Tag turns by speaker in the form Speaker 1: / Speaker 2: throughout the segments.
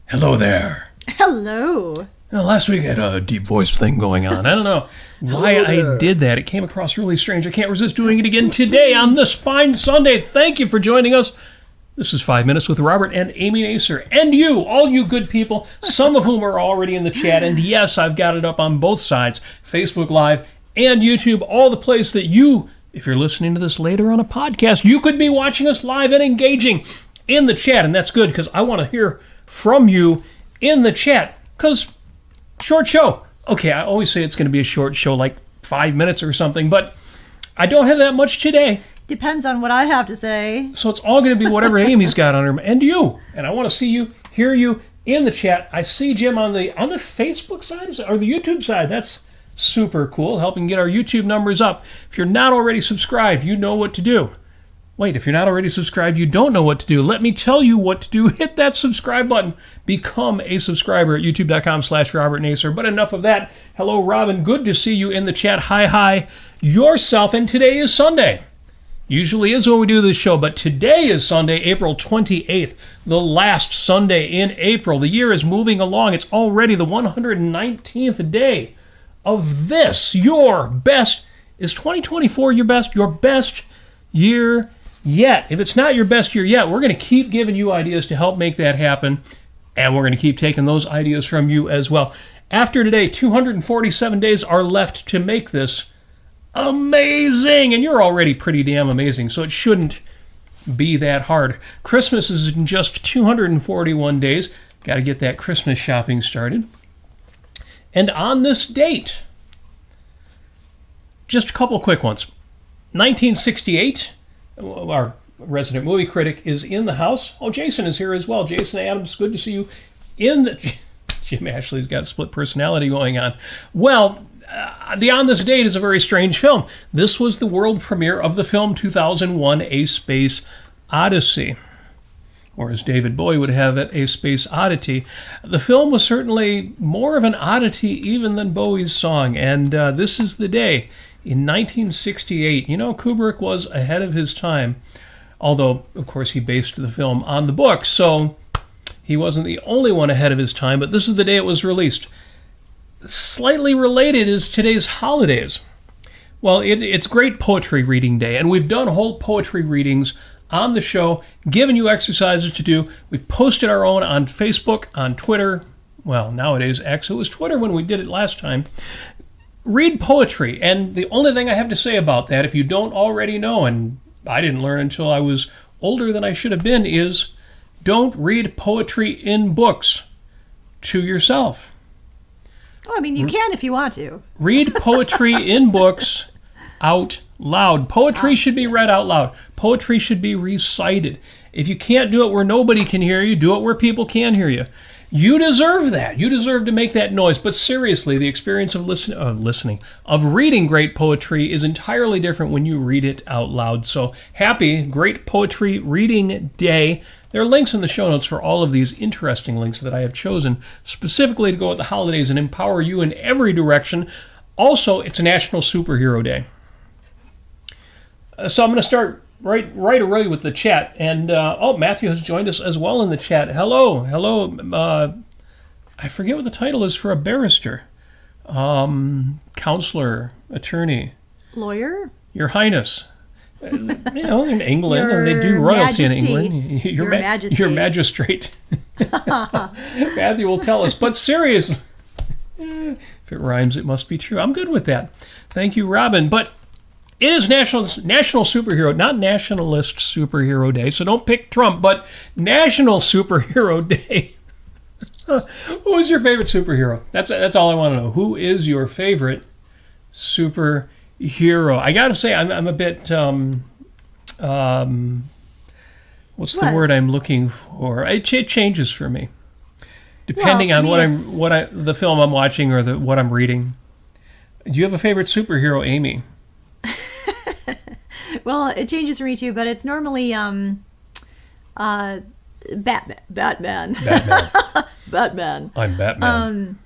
Speaker 1: Hello there.
Speaker 2: Hello.
Speaker 1: Well, last week I had a deep voice thing going on. I don't know why I did that. It came across really strange. I can't resist doing it again today on this fine Sunday. Thank you for joining us. This is 5 Minutes with Robert and Amy Nasir. And you, all you good people, some of whom are already in the chat. And yes, I've got it up on both sides, Facebook Live and YouTube, all the place that you, if you're listening to this later on a podcast, you could be watching us live and engaging in the chat. And that's good because I want to hear from you in the chat because short show. Okay, I always say it's going to be a short show, like 5 minutes or something, but I don't have that much today.
Speaker 2: Depends on what I have to say.
Speaker 1: So it's all going to be whatever Amy's got on her, and you. And I want to see you, hear you in the chat. I see Jim on the Facebook side or the YouTube side. That's super cool, helping get our YouTube numbers up. If you're not already subscribed, you know what to do. Wait, if you're not already subscribed, you don't know what to do. Let me tell you what to do. Hit that subscribe button. Become a subscriber at youtube.com/Robert Nasir. But enough of that. Hello, Robin. Good to see you in the chat. Hi yourself. And today is Sunday. Usually is when we do this show, but today is Sunday, April 28th, the last Sunday in April. The year is moving along. It's already the 119th day of this. Your best. Is 2024 your best year yet? If it's not your best year yet, we're going to keep giving you ideas to help make that happen, and we're going to keep taking those ideas from you as well. After today, 247 days are left to make this amazing, and you're already pretty damn amazing, so it shouldn't be that hard. Christmas is in just 241 days. Got to get that Christmas shopping started. And on this date, just a couple quick ones. 1968, our resident movie critic is in the house. Oh, Jason is here as well. Jason Adams, good to see you in the... Jim Ashley's got a split personality going on. Well, the On This Date is a very strange film. This was the world premiere of the film 2001, A Space Odyssey. Or as David Bowie would have it, A Space Oddity. The film was certainly more of an oddity even than Bowie's song. And this is the day. In 1968, you know, Kubrick was ahead of his time, although, of course, he based the film on the book, so he wasn't the only one ahead of his time, but this is the day it was released. Slightly related is today's holidays. Well, it's Great Poetry Reading Day, and we've done whole poetry readings on the show, given you exercises to do. We've posted our own on Facebook, on Twitter. Well, nowadays X. It was Twitter when we did it last time. Read poetry, and the only thing I have to say about that, if you don't already know, and I didn't learn until I was older than I should have been, is don't read poetry in books to yourself.
Speaker 2: Oh, I mean, you can if you want to.
Speaker 1: Read poetry in books out loud. Poetry should be read out loud. Poetry should be recited. If you can't do it where nobody can hear you, do it where people can hear you. You deserve that. You deserve to make that noise. But seriously, the experience of reading great poetry is entirely different when you read it out loud. So happy Great Poetry Reading Day. There are links in the show notes for all of these interesting links that I have chosen specifically to go with the holidays and empower you in every direction. Also, it's National Superhero Day. So I'm going to start right away with the chat. And, Matthew has joined us as well in the chat. Hello. I forget what the title is for a barrister. Counselor, attorney.
Speaker 2: Lawyer?
Speaker 1: Your Highness. In England, and they do royalty in England. Your Majesty. Your magistrate. Matthew will tell us. But seriously, if it rhymes, it must be true. I'm good with that. Thank you, Robin. But it is National Superhero, not Nationalist Superhero Day, so don't pick Trump, but National Superhero Day. Who is your favorite superhero? That's all I want to know. Who is your favorite superhero? I got to say, I'm a bit, what's the word I'm looking for? It changes for me, depending on the film I'm watching or what I'm reading. Do you have a favorite superhero, Amy?
Speaker 2: Well, it changes for me too, but it's normally Batman. Batman.
Speaker 1: I'm Batman.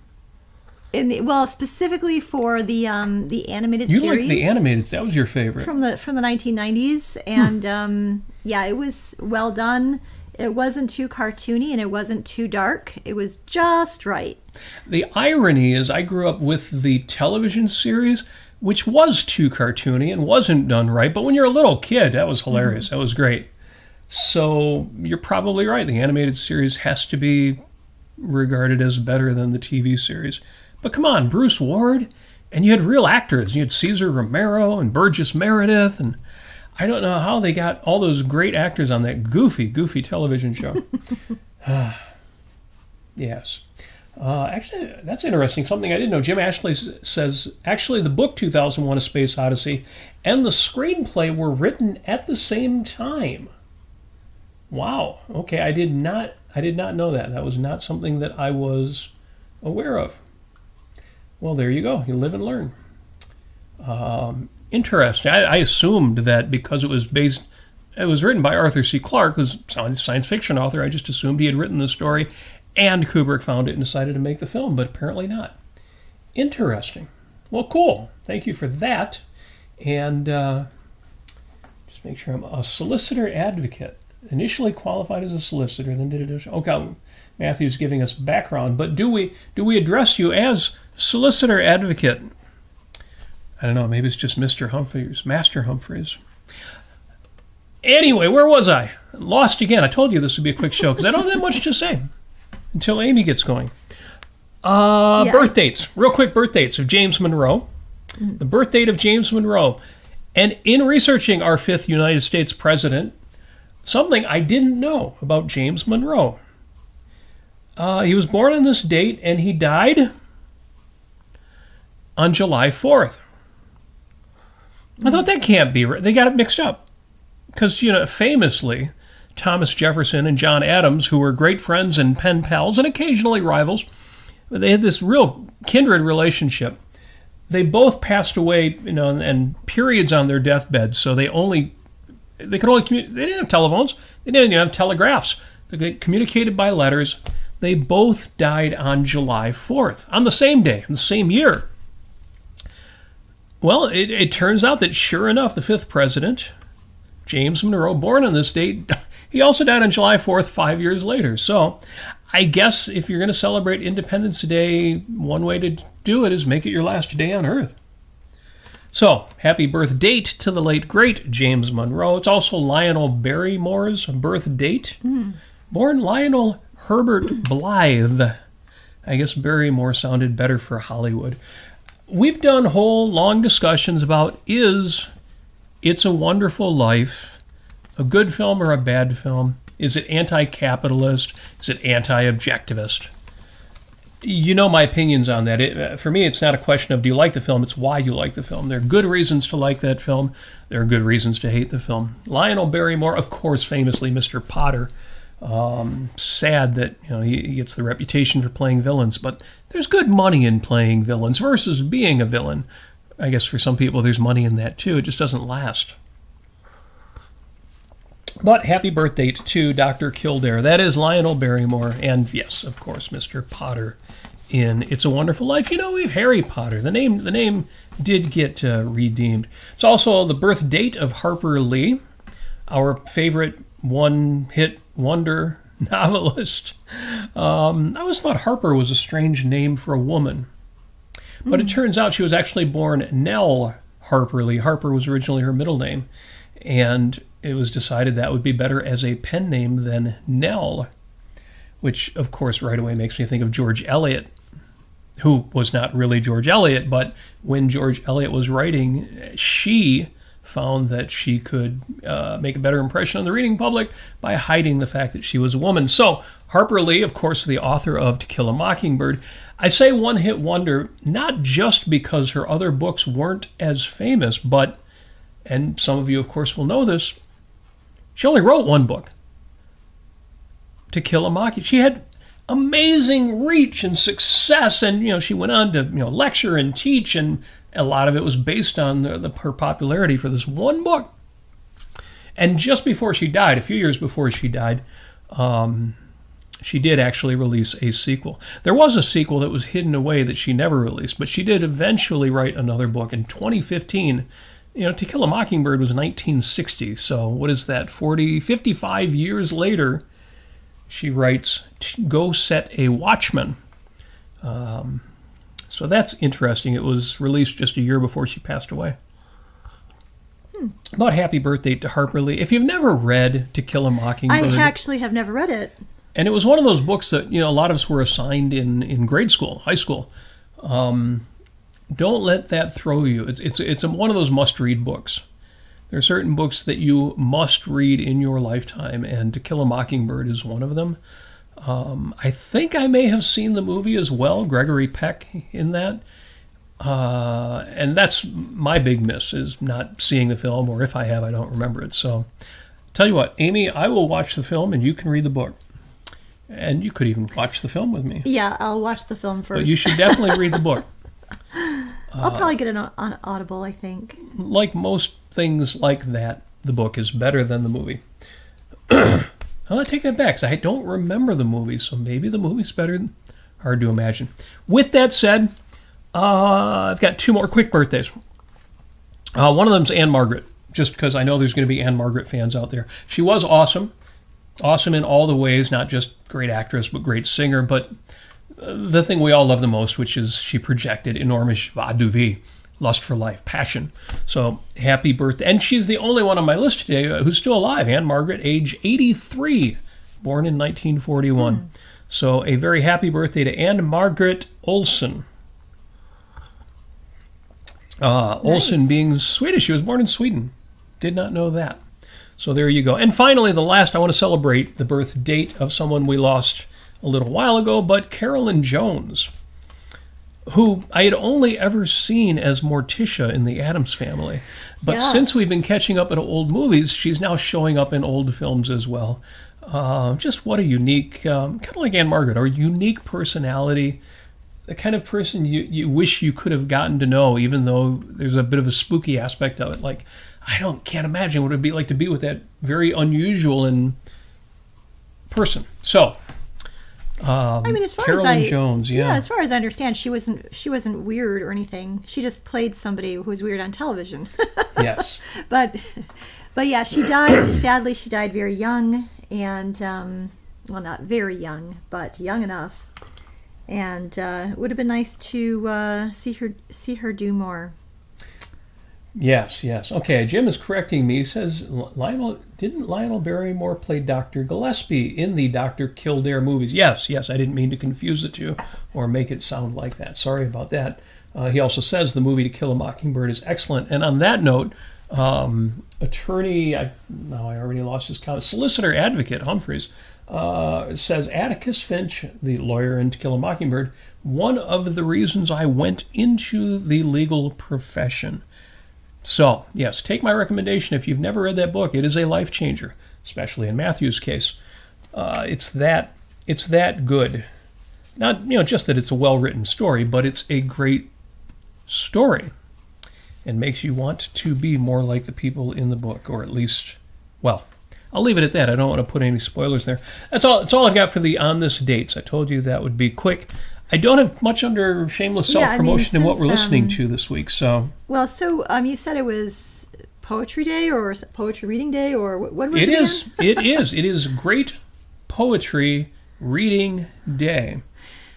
Speaker 2: Specifically for the animated
Speaker 1: series.
Speaker 2: You liked
Speaker 1: the animated? That was your favorite
Speaker 2: from the 1990s, and it was well done. It wasn't too cartoony and it wasn't too dark. It was just right.
Speaker 1: The irony is I grew up with the television series, which was too cartoony and wasn't done right. But when you're a little kid, that was hilarious. That was great. So you're probably right. The animated series has to be regarded as better than the TV series. But come on, Bruce Ward, and you had real actors. You had Cesar Romero and Burgess Meredith, and I don't know how they got all those great actors on that goofy television show. Yes. Actually, that's interesting. Something I didn't know. Jim Ashley says, actually, the book 2001: A Space Odyssey and the screenplay were written at the same time. Wow. Okay, I did not know that. That was not something that I was aware of. Well, there you go. You live and learn. Interesting. I assumed that because it was written by Arthur C. Clarke, who's a science fiction author, I just assumed he had written the story and Kubrick found it and decided to make the film, but apparently not. Interesting. Well, cool. Thank you for that. And just make sure I'm a solicitor advocate. Initially qualified as a solicitor, then did it. Okay, Matthew's giving us background, but do we address you as solicitor advocate? I don't know, maybe it's just Mr. Humphreys, Master Humphreys. Anyway, where was I? Lost again. I told you this would be a quick show because I don't have much to say until Amy gets going. Birth dates. Real quick birth dates of James Monroe. The birth date of James Monroe. And in researching our 5th United States president, something I didn't know about James Monroe. He was born on this date and he died on July 4th. I thought that can't be right. They got it mixed up. Because, famously, Thomas Jefferson and John Adams, who were great friends and pen pals and occasionally rivals, they had this real kindred relationship. They both passed away, and periods on their deathbeds, so they could only communicate. They didn't have telephones. They didn't even have telegraphs. They communicated by letters. They both died on July 4th, on the same day, in the same year. Well, it turns out that sure enough, the 5th president, James Monroe, born on this date, he also died on July 4th 5 years later. So I guess if you're going to celebrate Independence Day, one way to do it is make it your last day on Earth. So, happy birth date to the late, great James Monroe. It's also Lionel Barrymore's birth date. Born Lionel Herbert Blyth. I guess Barrymore sounded better for Hollywood. We've done whole long discussions about is It's a Wonderful Life a good film or a bad film? Is it anti-capitalist? Is it anti-objectivist? You know my opinions on that. For me, it's not a question of do you like the film, it's why you like the film. There are good reasons to like that film. There are good reasons to hate the film. Lionel Barrymore, of course, famously Mr. Potter. Sad that he gets the reputation for playing villains, but there's good money in playing villains versus being a villain. I guess for some people there's money in that too. It just doesn't last. But happy birthday to Dr. Kildare. That is Lionel Barrymore, and yes, of course, Mr. Potter in It's a Wonderful Life. We have Harry Potter. The name did get redeemed. It's also the birth date of Harper Lee, our favorite one-hit wonder novelist. I always thought Harper was a strange name for a woman, but it turns out she was actually born Nelle Harper Lee. Harper was originally her middle name, and it was decided that would be better as a pen name than Nelle, which, of course, right away makes me think of George Eliot, who was not really George Eliot, but when George Eliot was writing, she found that she could make a better impression on the reading public by hiding the fact that she was a woman. So Harper Lee, of course, the author of To Kill a Mockingbird. I say one-hit wonder, not just because her other books weren't as famous, but, and some of you, of course, will know this, she only wrote one book, To Kill a Mockingbird. She had amazing reach and success, and she went on to lecture and teach, and a lot of it was based on her popularity for this one book. And just before she died, a few years before she died, she did actually release a sequel. There was a sequel that was hidden away that she never released, but she did eventually write another book in 2015. To Kill a Mockingbird was 1960, so what is that, 55 years later, She writes, "Go set a watchman." So that's interesting. It was released just a year before she passed away. About Happy Birthday to Harper Lee. If you've never read To Kill a Mockingbird...
Speaker 2: I actually have never read it.
Speaker 1: And it was one of those books that, a lot of us were assigned in grade school, high school. Don't let that throw you. It's one of those must-read books. There are certain books that you must read in your lifetime, and To Kill a Mockingbird is one of them. I think I may have seen the movie as well, Gregory Peck in that. And that's my big miss, is not seeing the film, or if I have, I don't remember it. So, tell you what, Amy, I will watch the film and you can read the book. And you could even watch the film with me.
Speaker 2: Yeah, I'll watch the film first.
Speaker 1: But you should definitely read the book.
Speaker 2: I'll probably get it on Audible, I think.
Speaker 1: Like most things like that, the book is better than the movie. I'll take that back, because I don't remember the movie, so maybe the movie's better. Hard to imagine. With that said, I've got two more quick birthdays. One of them's Ann-Margret, just because I know there's going to be Ann-Margret fans out there. She was awesome. Awesome in all the ways, not just great actress, but great singer. But the thing we all love the most, which is she projected enormous joie de vivre, lust for life, passion. So happy birthday. And she's the only one on my list today who's still alive. Ann-Margret, age 83, born in 1941. So a very happy birthday to Ann-Margret Olsson. Olsson being Swedish. She was born in Sweden. Did not know that. So there you go. And finally, the last, I want to celebrate the birth date of someone we lost a little while ago, but Carolyn Jones, who I had only ever seen as Morticia in the Addams Family. But since we've been catching up at old movies, she's now showing up in old films as well. Just what a unique, kind of like Ann-Margret, or unique personality. The kind of person you wish you could have gotten to know, even though there's a bit of a spooky aspect of it. Like, can't imagine what it would be like to be with that very unusual and person. So,
Speaker 2: as far
Speaker 1: Carolyn Jones,
Speaker 2: as far as I understand, she wasn't weird or anything. She just played somebody who was weird on television.
Speaker 1: Yes.
Speaker 2: But yeah, she died. Sadly, she died very young, and well, not very young, but young enough. And it would have been nice to see her do more.
Speaker 1: Yes. Okay, Jim is correcting me. He says, didn't Lionel Barrymore play Dr. Gillespie in the Dr. Kildare movies? Yes, I didn't mean to confuse the two or make it sound like that. Sorry about that. He also says the movie To Kill a Mockingbird is excellent. And on that note, attorney, I already lost his count, solicitor advocate Humphreys, says Atticus Finch, the lawyer in To Kill a Mockingbird, one of the reasons I went into the legal profession. So, yes, take my recommendation. If you've never read that book, it is a life changer, especially in Matthew's case. It's that good. Not, just that it's a well-written story, but it's a great story and makes you want to be more like the people in the book, or at least, well, I'll leave it at that. I don't want to put any spoilers there. That's all I've got for the On This Dates. I told you that would be quick. I don't have much under shameless self-promotion in what we're listening to this week. So
Speaker 2: you said it was Poetry Day or Poetry Reading Day, or what was it?
Speaker 1: It is Great Poetry Reading Day.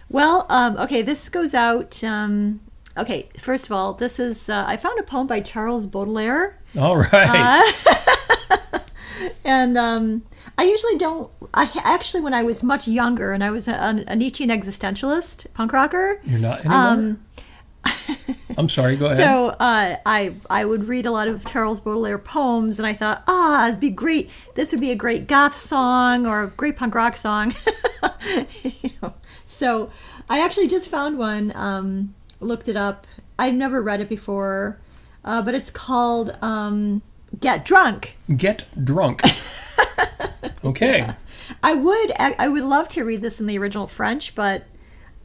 Speaker 2: Well, okay, this goes out. Okay, first of all, this is I found a poem by Charles Baudelaire.
Speaker 1: All right.
Speaker 2: And I usually don't. I actually, when I was much younger, and I was a Nietzschean existentialist, punk rocker.
Speaker 1: You're not anymore. I'm sorry. Go ahead.
Speaker 2: So I would read a lot of Charles Baudelaire poems, and I thought, it'd be great. This would be a great goth song or a great punk rock song. So I actually just found one. Looked it up. I've never read it before, but it's called Get Drunk.
Speaker 1: Get Drunk. Okay.
Speaker 2: Yeah. I would love to read this in the original French, but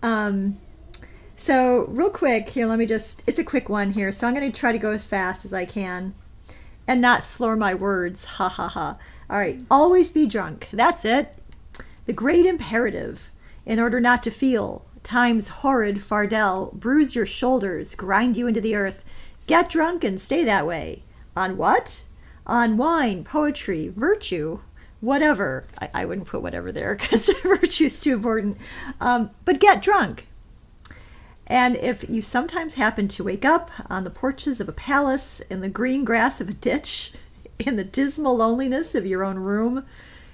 Speaker 2: so real quick here, it's a quick one here, so I'm going to try to go as fast as I can and not slur my words. Ha ha ha. All right. Always be drunk. That's it. The great imperative. In order not to feel time's horrid fardel bruise your shoulders, grind you into the earth. Get drunk and stay that way. On what? On wine, poetry, virtue, whatever. I wouldn't put whatever there because virtue's too important. But get drunk. And if you sometimes happen to wake up on the porches of a palace, in the green grass of a ditch, in the dismal loneliness of your own room,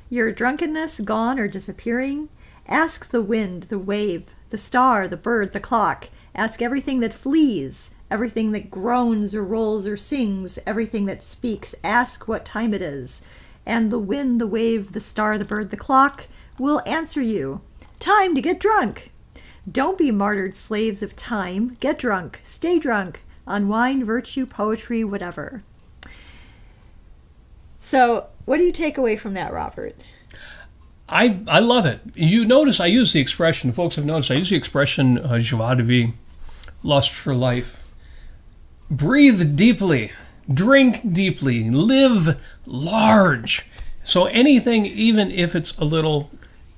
Speaker 2: your drunkenness gone or disappearing, ask the wind, the wave, the star, the bird, the clock. Ask everything that flees, everything that groans or rolls or sings, everything that speaks. Ask what time it is. And the wind, the wave, the star, the bird, the clock will answer you. Time to get drunk. Don't be martyred slaves of time. Get drunk. Stay drunk. On wine, virtue, poetry, whatever. So, what do you take away from that, Robert?
Speaker 1: I love it. You notice I use the expression, folks have noticed, I use the expression joie de vivre, lust for life. Breathe deeply, drink deeply, live large. So anything, even if it's a little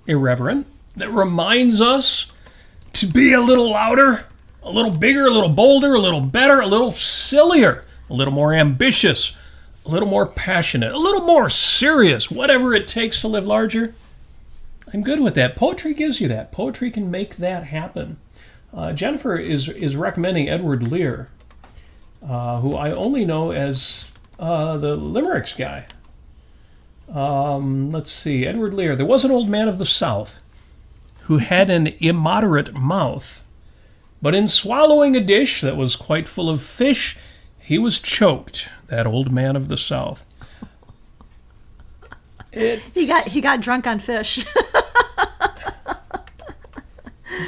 Speaker 1: irreverent, that reminds us to be a little louder, a little bigger, a little bolder, a little better, a little sillier, a little more ambitious, a little more passionate, a little more serious, whatever it takes to live larger. I'm good with that. Poetry gives you that. Poetry can make that happen. Jennifer is recommending Edward Lear, who I only know as the Limericks guy. Let's see. Edward Lear. There was an old man of the South who had an immoderate mouth, but in swallowing a dish that was quite full of fish, he was choked, that old man of the South.
Speaker 2: He got drunk on fish.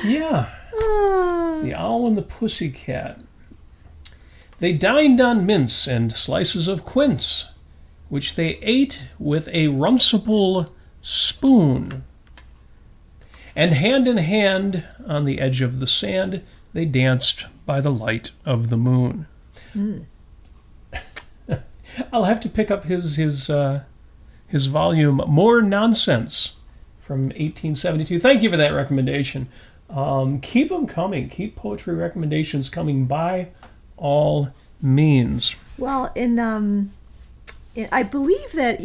Speaker 1: Yeah. The Owl and the Pussycat. They dined on mince and slices of quince, which they ate with a runcible spoon. And hand in hand, on the edge of the sand, they danced by the light of the moon. Mm. I'll have to pick up his volume, More Nonsense, from 1872. Thank you for that recommendation. Keep them coming. Keep poetry recommendations coming by all means.
Speaker 2: Well, I believe that,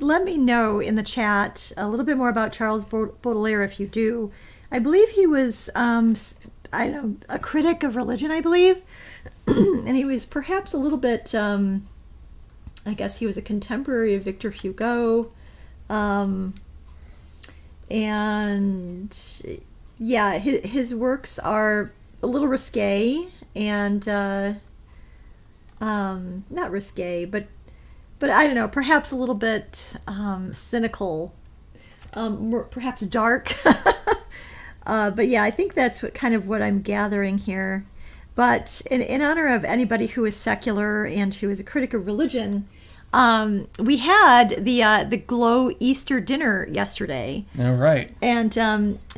Speaker 2: let me know in the chat a little bit more about Charles Baudelaire if you do. I believe he was, a critic of religion, I believe. And he was perhaps a little bit, I guess he was a contemporary of Victor Hugo. And yeah, his works are a little risque and, not risque, but I don't know, perhaps a little bit cynical, perhaps dark. But yeah, I think that's what I'm gathering here. But in honor of anybody who is secular and who is a critic of religion, we had the Glow Easter dinner yesterday.
Speaker 1: All right.
Speaker 2: And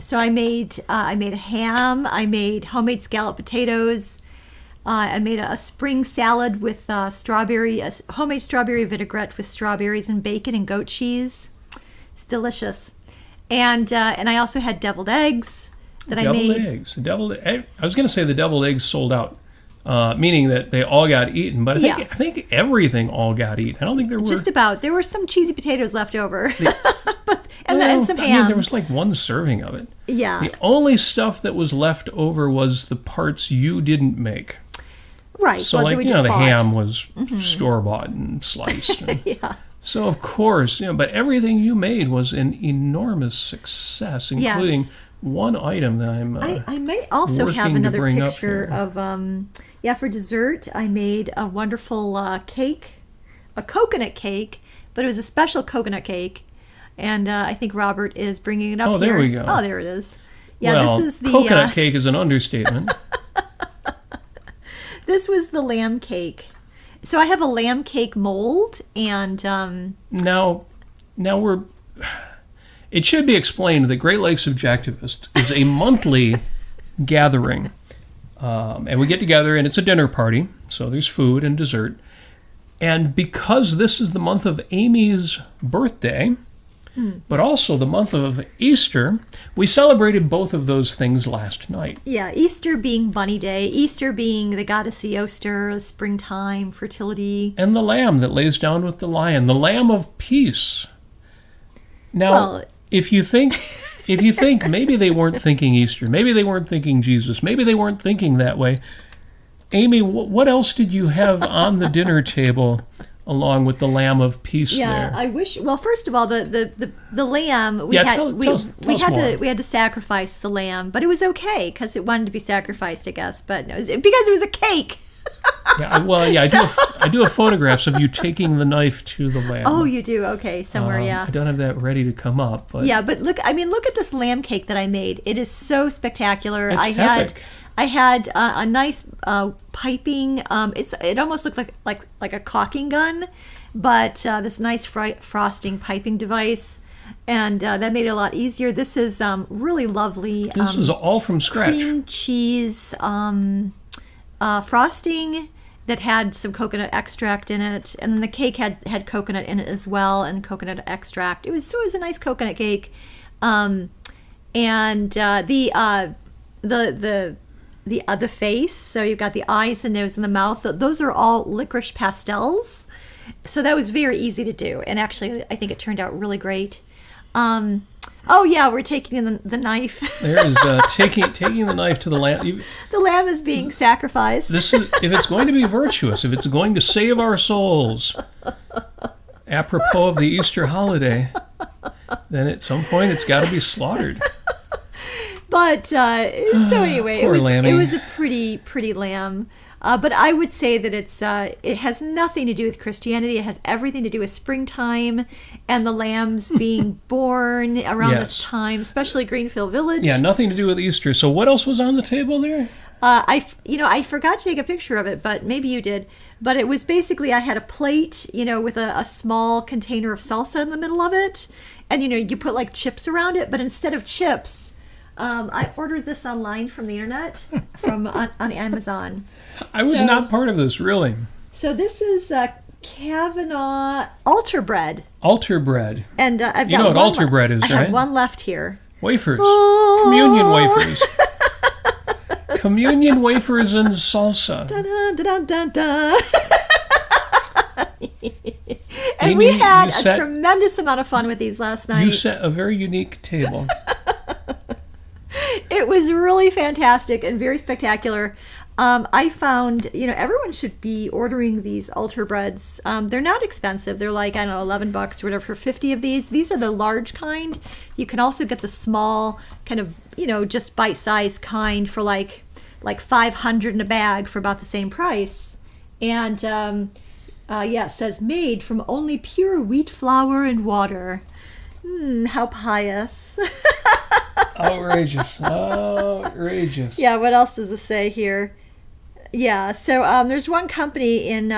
Speaker 2: so I made a ham. I made homemade scalloped potatoes. I made a spring salad with homemade strawberry vinaigrette with strawberries and bacon and goat cheese. It's delicious. And I also had deviled eggs that I made.
Speaker 1: Deviled eggs. I was going to say the deviled eggs sold out, meaning that they all got eaten. But I think everything all got eaten. I don't think there were...
Speaker 2: Just about. There were some cheesy potatoes left over. And some ham.
Speaker 1: There was like one serving of it.
Speaker 2: Yeah.
Speaker 1: The only stuff that was left over was the parts you didn't make.
Speaker 2: Right.
Speaker 1: So,
Speaker 2: well,
Speaker 1: the ham was store-bought and sliced. And
Speaker 2: yeah.
Speaker 1: So, of course, but everything you made was an enormous success, including one item that
Speaker 2: I may also have another picture of, for dessert, I made a wonderful cake, a coconut cake, but it was a special coconut cake. And I think Robert is bringing it up here.
Speaker 1: Oh, there we go.
Speaker 2: Oh, there it is. Yeah,
Speaker 1: well,
Speaker 2: this is the...
Speaker 1: coconut cake is an understatement.
Speaker 2: This was the lamb cake. So I have a lamb cake mold, and...
Speaker 1: Now we're... It should be explained that Great Lakes Objectivist is a monthly gathering. And we get together, and it's a dinner party, so there's food and dessert. And because this is the month of Amy's birthday, but also the month of Easter, we celebrated both of those things last night.
Speaker 2: Yeah, Easter being Bunny Day, Easter being the goddess Easter, springtime, fertility.
Speaker 1: And the lamb that lays down with the lion, the lamb of peace. Now,
Speaker 2: Well,
Speaker 1: if you think maybe they weren't thinking Easter, maybe they weren't thinking Jesus, maybe they weren't thinking that way, Amy, what else did you have on the dinner table along with the lamb of peace
Speaker 2: yeah,
Speaker 1: there?
Speaker 2: I wish. Well, first of all, the lamb we
Speaker 1: Yeah,
Speaker 2: had
Speaker 1: tell us more.
Speaker 2: we had to sacrifice the lamb, but it was okay because it wanted to be sacrificed, I guess. But no, because it was a cake.
Speaker 1: Yeah, I do have photographs of you taking the knife to the lamb.
Speaker 2: Oh, you do? Okay, somewhere, yeah.
Speaker 1: I don't have that ready to come up, but
Speaker 2: Yeah, but look at this lamb cake that I made. It is so spectacular.
Speaker 1: It's epic.
Speaker 2: I had a nice piping. It almost looked like a caulking gun, but this nice frosting piping device, and that made it a lot easier. This is really lovely.
Speaker 1: This is all from scratch.
Speaker 2: Cream cheese frosting that had some coconut extract in it, and then the cake had coconut in it as well, and coconut extract. It was a nice coconut cake, and the face. So you've got the eyes, the nose, and the mouth. Those are all licorice pastels. So that was very easy to do, and actually, I think it turned out really great. Oh yeah, we're taking the knife.
Speaker 1: There is taking the knife to the lamb.
Speaker 2: The lamb is being sacrificed.
Speaker 1: This is if it's going to be virtuous, if it's going to save our souls, apropos of the Easter holiday, then at some point it's got to be slaughtered.
Speaker 2: But so anyway,
Speaker 1: Poor lammy.
Speaker 2: it was a pretty lamb. But I would say that it has nothing to do with Christianity. It has everything to do with springtime and the lambs being born around this time, especially Greenfield Village.
Speaker 1: Yeah, nothing to do with Easter. So what else was on the table there?
Speaker 2: I forgot to take a picture of it, but maybe you did. But it was basically I had a plate, with a small container of salsa in the middle of it, and you put like chips around it, but instead of chips, I ordered this online from the internet, on Amazon.
Speaker 1: I was not part of this, really.
Speaker 2: So this is Kavanaugh altar bread.
Speaker 1: Altar bread.
Speaker 2: And I've got
Speaker 1: You know what altar bread is,
Speaker 2: I
Speaker 1: right?
Speaker 2: have one left here.
Speaker 1: Wafers.
Speaker 2: Oh.
Speaker 1: Communion wafers. Communion wafers and salsa.
Speaker 2: Dun, dun, dun, dun. And
Speaker 1: Amy,
Speaker 2: we had
Speaker 1: you
Speaker 2: a tremendous amount of fun with these last night.
Speaker 1: You set a very unique table.
Speaker 2: It was really fantastic and very spectacular. I found, everyone should be ordering these altar breads. They're not expensive. They're like, I don't know, $11 or whatever for 50 of these. These are the large kind. You can also get the small kind of, just bite-sized kind for like 500 in a bag for about the same price. And it says made from only pure wheat flour and water. How pious.
Speaker 1: Outrageous. Outrageous.
Speaker 2: Yeah, what else does it say here? Yeah, so there's one company in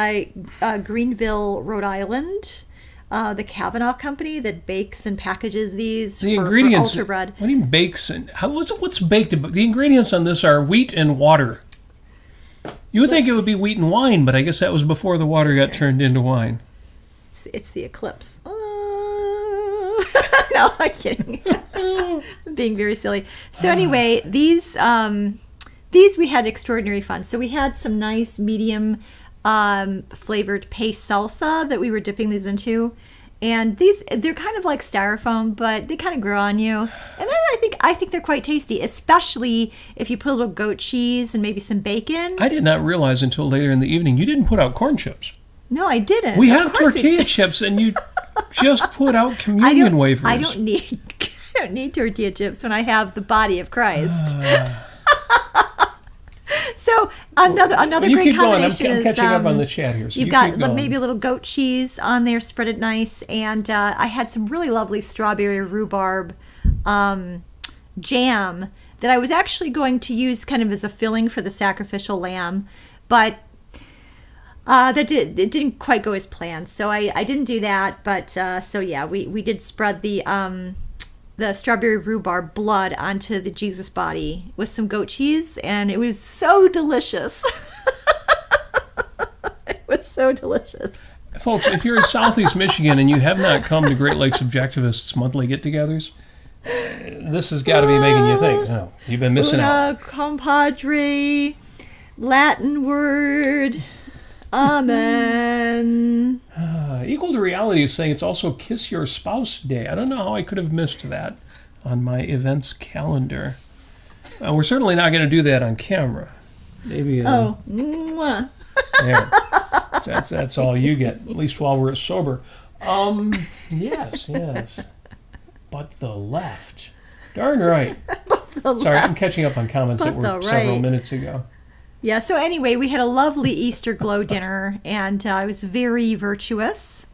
Speaker 2: Greenville, Rhode Island, the Kavanaugh Company, that bakes and packages these
Speaker 1: The
Speaker 2: for
Speaker 1: ingredients.
Speaker 2: altar bread.
Speaker 1: What do you mean bakes? And what's baked? The ingredients on this are wheat and water. You would think it would be wheat and wine, but I guess that was before the water got turned into wine.
Speaker 2: It's the eclipse. No, I'm kidding. I'm being very silly. So anyway, these we had extraordinary fun. So we had some nice medium flavored paste salsa that we were dipping these into. And they're kind of like styrofoam, but they kind of grow on you. And then I think they're quite tasty, especially if you put a little goat cheese and maybe some bacon.
Speaker 1: I did not realize until later in the evening you didn't put out corn chips.
Speaker 2: No, I didn't.
Speaker 1: We have tortilla chips, and you just put out communion wafers.
Speaker 2: I don't need tortilla chips when I have the body of Christ. So another
Speaker 1: You
Speaker 2: great
Speaker 1: keep going.
Speaker 2: combination
Speaker 1: I'm
Speaker 2: is
Speaker 1: catching up on the chat here. So
Speaker 2: you've
Speaker 1: you
Speaker 2: got
Speaker 1: keep going.
Speaker 2: maybe a little goat cheese on there, spread it nice, and I had some really lovely strawberry rhubarb jam that I was actually going to use kind of as a filling for the sacrificial lamb, but it didn't quite go as planned, so I didn't do that. But we did spread the strawberry rhubarb blood onto the Jesus body with some goat cheese, and it was so delicious. It was so delicious.
Speaker 1: Folks, if you're in Southeast Michigan and you have not come to Great Lakes Objectivists monthly get-togethers, this has got to be making you think. Oh, you've been missing out.
Speaker 2: Compadre, Latin word. Amen.
Speaker 1: Equal to Reality is saying it's also Kiss Your Spouse Day. I don't know how I could have missed that on my events calendar. We're certainly not going to do that on camera. Maybe.
Speaker 2: Mwah.
Speaker 1: There. That's all you get, at least while we're sober. Yes. But the left. Darn right. Sorry, I'm catching up on comments that were several minutes ago.
Speaker 2: Yeah, so anyway, we had a lovely Easter glow dinner, and it was very virtuous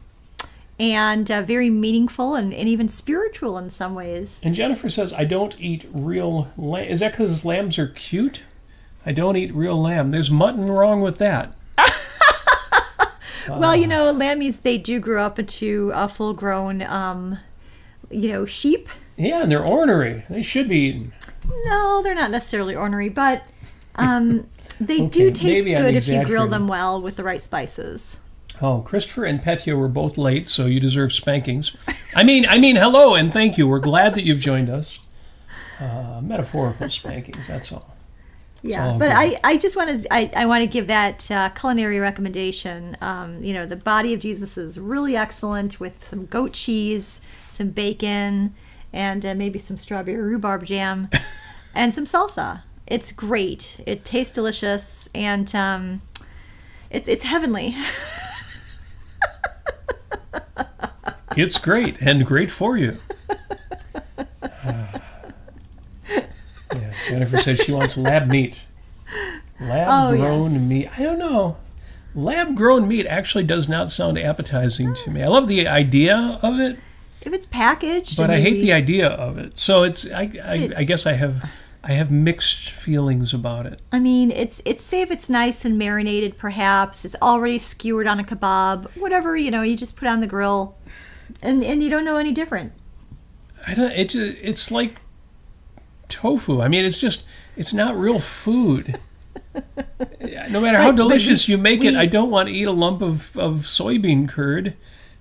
Speaker 2: and very meaningful and even spiritual in some ways.
Speaker 1: And Jennifer says, I don't eat real lamb. Is that because lambs are cute? I don't eat real lamb. There's mutton wrong with that.
Speaker 2: Well, lammies, they do grow up into a full-grown, sheep.
Speaker 1: Yeah, and they're ornery. They should be eaten.
Speaker 2: No, they're not necessarily ornery, but they do taste good if you grill them well with the right spices.
Speaker 1: Oh, Christopher and Petya were both late, so you deserve spankings. I mean, hello and thank you. We're glad that you've joined us. Metaphorical spankings, that's all.
Speaker 2: Yeah, but I just want to I want to give that culinary recommendation. The body of Jesus is really excellent with some goat cheese, some bacon, and maybe some strawberry rhubarb jam, and some salsa. It's great. It tastes delicious, and it's heavenly.
Speaker 1: It's great and great for you. Yes, Jennifer says she wants lab meat. Lab-grown meat. I don't know. Lab-grown meat actually does not sound appetizing to me. I love the idea of it.
Speaker 2: If it's packaged,
Speaker 1: but I hate the idea of it. So it's I guess I have mixed feelings about it.
Speaker 2: I mean, it's say if it's nice and marinated, perhaps it's already skewered on a kebab, whatever, you just put it on the grill, and you don't know any different.
Speaker 1: It's like tofu. I mean, it's not real food. No matter how delicious you make it, I don't want to eat a lump of soybean curd.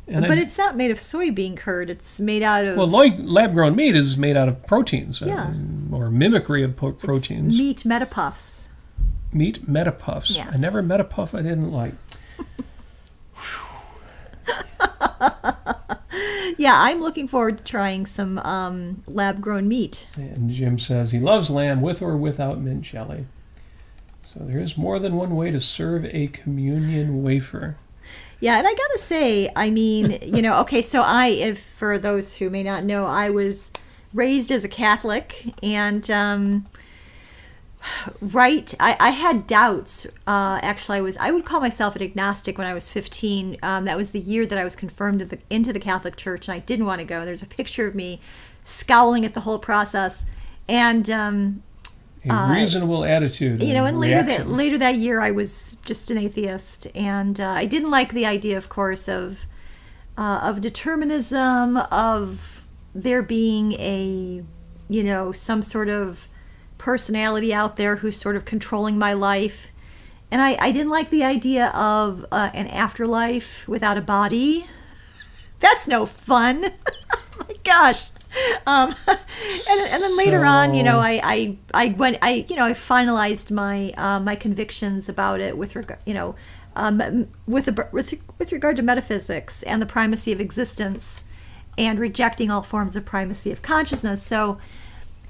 Speaker 2: But it's not made of soybean curd. It's made out of...
Speaker 1: Well, lab-grown meat is made out of proteins, or mimicry of proteins.
Speaker 2: It's meat metapuffs.
Speaker 1: Meat metapuffs.
Speaker 2: Yes.
Speaker 1: I never met a puff I didn't like.
Speaker 2: Yeah, I'm looking forward to trying some lab-grown meat.
Speaker 1: And Jim says he loves lamb with or without mint jelly. So there is more than one way to serve a communion wafer.
Speaker 2: Yeah, and I gotta say, I mean, so for those who may not know, I was raised as a Catholic, and I had doubts. Actually, I would call myself an agnostic when I was 15. That was the year that I was confirmed into the Catholic Church, and I didn't want to go. There's a picture of me scowling at the whole process, and
Speaker 1: a reasonable attitude.
Speaker 2: And later that year, I was just an atheist, and I didn't like the idea, of course, of determinism, of there being a, some sort of personality out there who's sort of controlling my life, and I didn't like the idea of an afterlife without a body. That's no fun. Oh my gosh. And then later on, I finalized my convictions about it with regard, with regard to metaphysics and the primacy of existence, and rejecting all forms of primacy of consciousness. So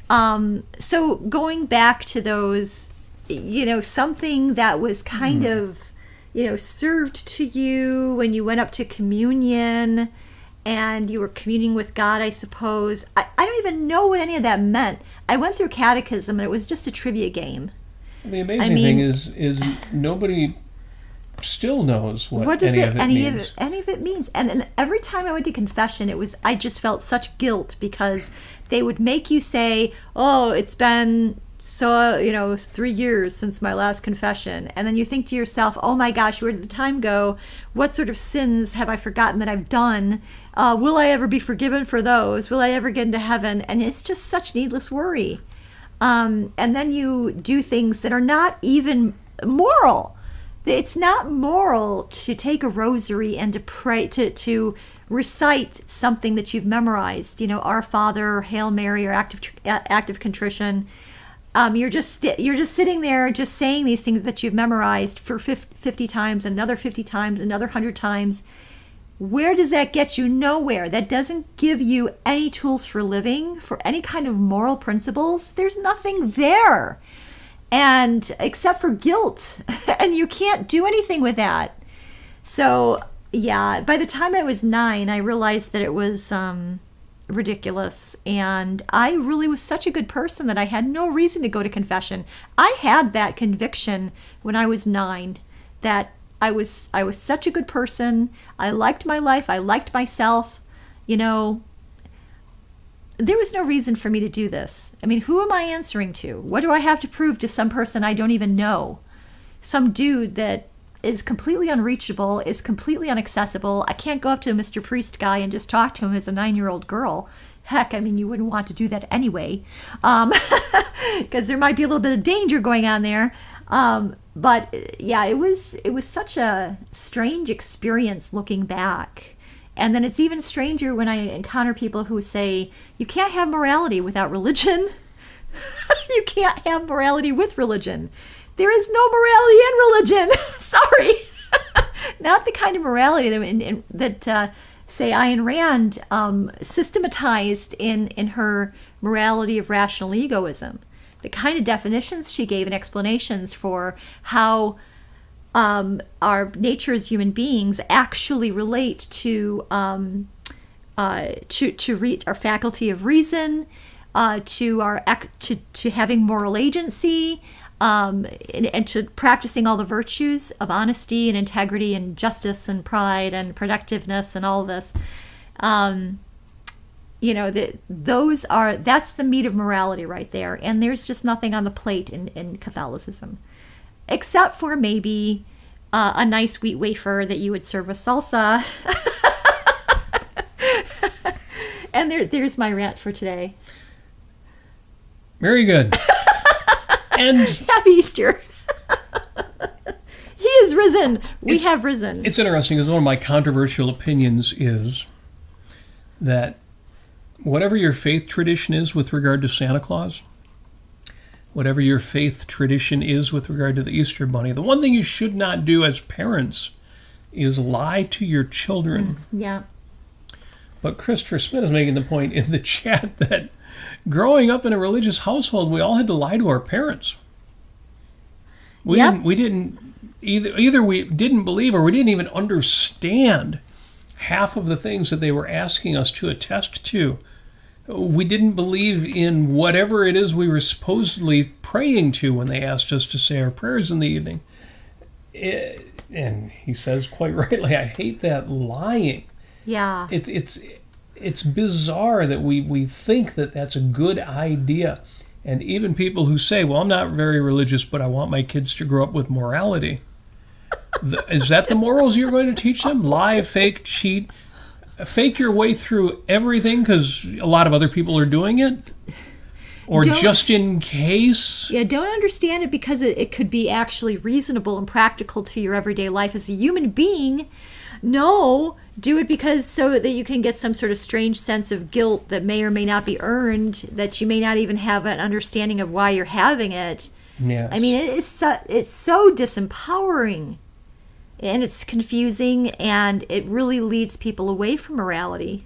Speaker 2: going back to those, something that was kind of, served to you when you went up to communion, and you were communing with God, I suppose. I don't even know what any of that meant. I went through catechism, and it was just a trivia game.
Speaker 1: The amazing thing is nobody still knows what any of it means. And
Speaker 2: every time I went to confession, I just felt such guilt, because they would make you say, "Oh, it's been 3 years since my last confession," and then you think to yourself, "Oh my gosh, where did the time go? What sort of sins have I forgotten that I've done? Will I ever be forgiven for those? Will I ever get into heaven?" And it's just such needless worry. And then you do things that are not even moral. It's not moral to take a rosary and to pray, to recite something that you've memorized. Our Father, Hail Mary, or act of contrition. You're just sitting there just saying these things that you've memorized for 50 times, another 50 times, another 100 times. Where does that get you? Nowhere. That doesn't give you any tools for living, for any kind of moral principles. There's nothing there. And except for guilt. And you can't do anything with that. So, yeah, by the time I was 9, I realized that it was ridiculous. And I really was such a good person that I had no reason to go to confession. I had that conviction when I was 9 that I was such a good person. I liked my life. I liked myself. You know, there was no reason for me to do this. I mean, who am I answering to? What do I have to prove to some person I don't even know? Some dude that is completely unreachable, is completely inaccessible. I can't go up to a Mr. Priest guy and just talk to him as a 9-year-old girl. Heck, I mean, you wouldn't want to do that anyway, because there might be a little bit of danger going on there. But yeah, it was such a strange experience looking back. And then it's even stranger when I encounter people who say, you can't have morality without religion. You can't have morality with religion. There is no morality in religion. Sorry. Not the kind of morality that say, Ayn Rand systematized in her morality of rational egoism. The kind of definitions she gave and explanations for how our nature as human beings actually relate to our faculty of reason, to having moral agency, and to practicing all the virtues of honesty and integrity and justice and pride and productiveness and all of this. You know, that's the meat of morality right there. And there's just nothing on the plate in Catholicism, except for maybe a nice wheat wafer that you would serve with salsa. And there's my rant for today.
Speaker 1: Very good. And
Speaker 2: Happy Easter. He is risen. We have risen.
Speaker 1: It's interesting because one of my controversial opinions is that whatever your faith tradition is with regard to Santa Claus, whatever your faith tradition is with regard to the Easter Bunny, the one thing you should not do as parents is lie to your children.
Speaker 2: Yeah.
Speaker 1: But Christopher Smith is making the point in the chat that growing up in a religious household, we all had to lie to our parents. Either we didn't believe or we didn't even understand half of the things that they were asking us to attest to. We didn't believe in whatever it is we were supposedly praying to when they asked us to say our prayers in the evening. And he says quite rightly, I hate that lying.
Speaker 2: Yeah.
Speaker 1: It's bizarre that we think that that's a good idea. And even people who say, well, I'm not very religious, but I want my kids to grow up with morality. Is that the morals you're going to teach them? Lie, fake, cheat, fake your way through everything because a lot of other people are doing it? Or just in case?
Speaker 2: Yeah, don't understand it because it could be actually reasonable and practical to your everyday life as a human being. No, do it because so that you can get some sort of strange sense of guilt that may or may not be earned, that you may not even have an understanding of why you're having it.
Speaker 1: Yes.
Speaker 2: I mean, it's so disempowering, and it's confusing, and it really leads people away from morality.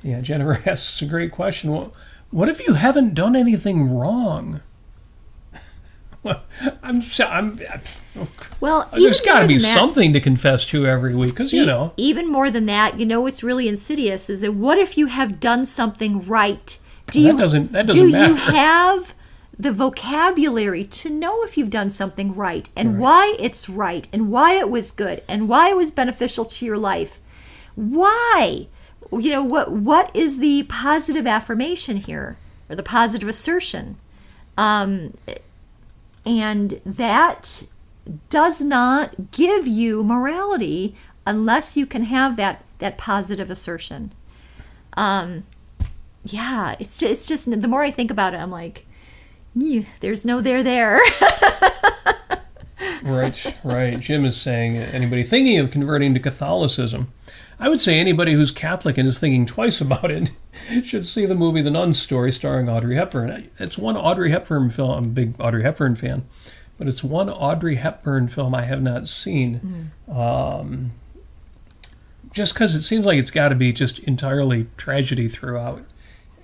Speaker 1: Yeah, Jennifer asks a great question. Well, what if you haven't done anything wrong? Well, there's got to be something to confess to every week, because
Speaker 2: even more than that, what's really insidious is that what if you have done something right? That doesn't matter. Do you have the vocabulary to know if you've done something right and why it's right and why it was good and why it was beneficial to your life? Why? What is the positive affirmation here, or the positive assertion? And that does not give you morality unless you can have that positive assertion. It's just the more I think about it, I'm like, there's no there.
Speaker 1: Right. Jim is saying, anybody thinking of converting to Catholicism, I would say anybody who's Catholic and is thinking twice about it should see the movie The Nun Story starring Audrey Hepburn. It's one Audrey Hepburn film. I'm a big Audrey Hepburn fan, but it's one Audrey Hepburn film I have not seen. just because it seems like it's got to be just entirely tragedy throughout,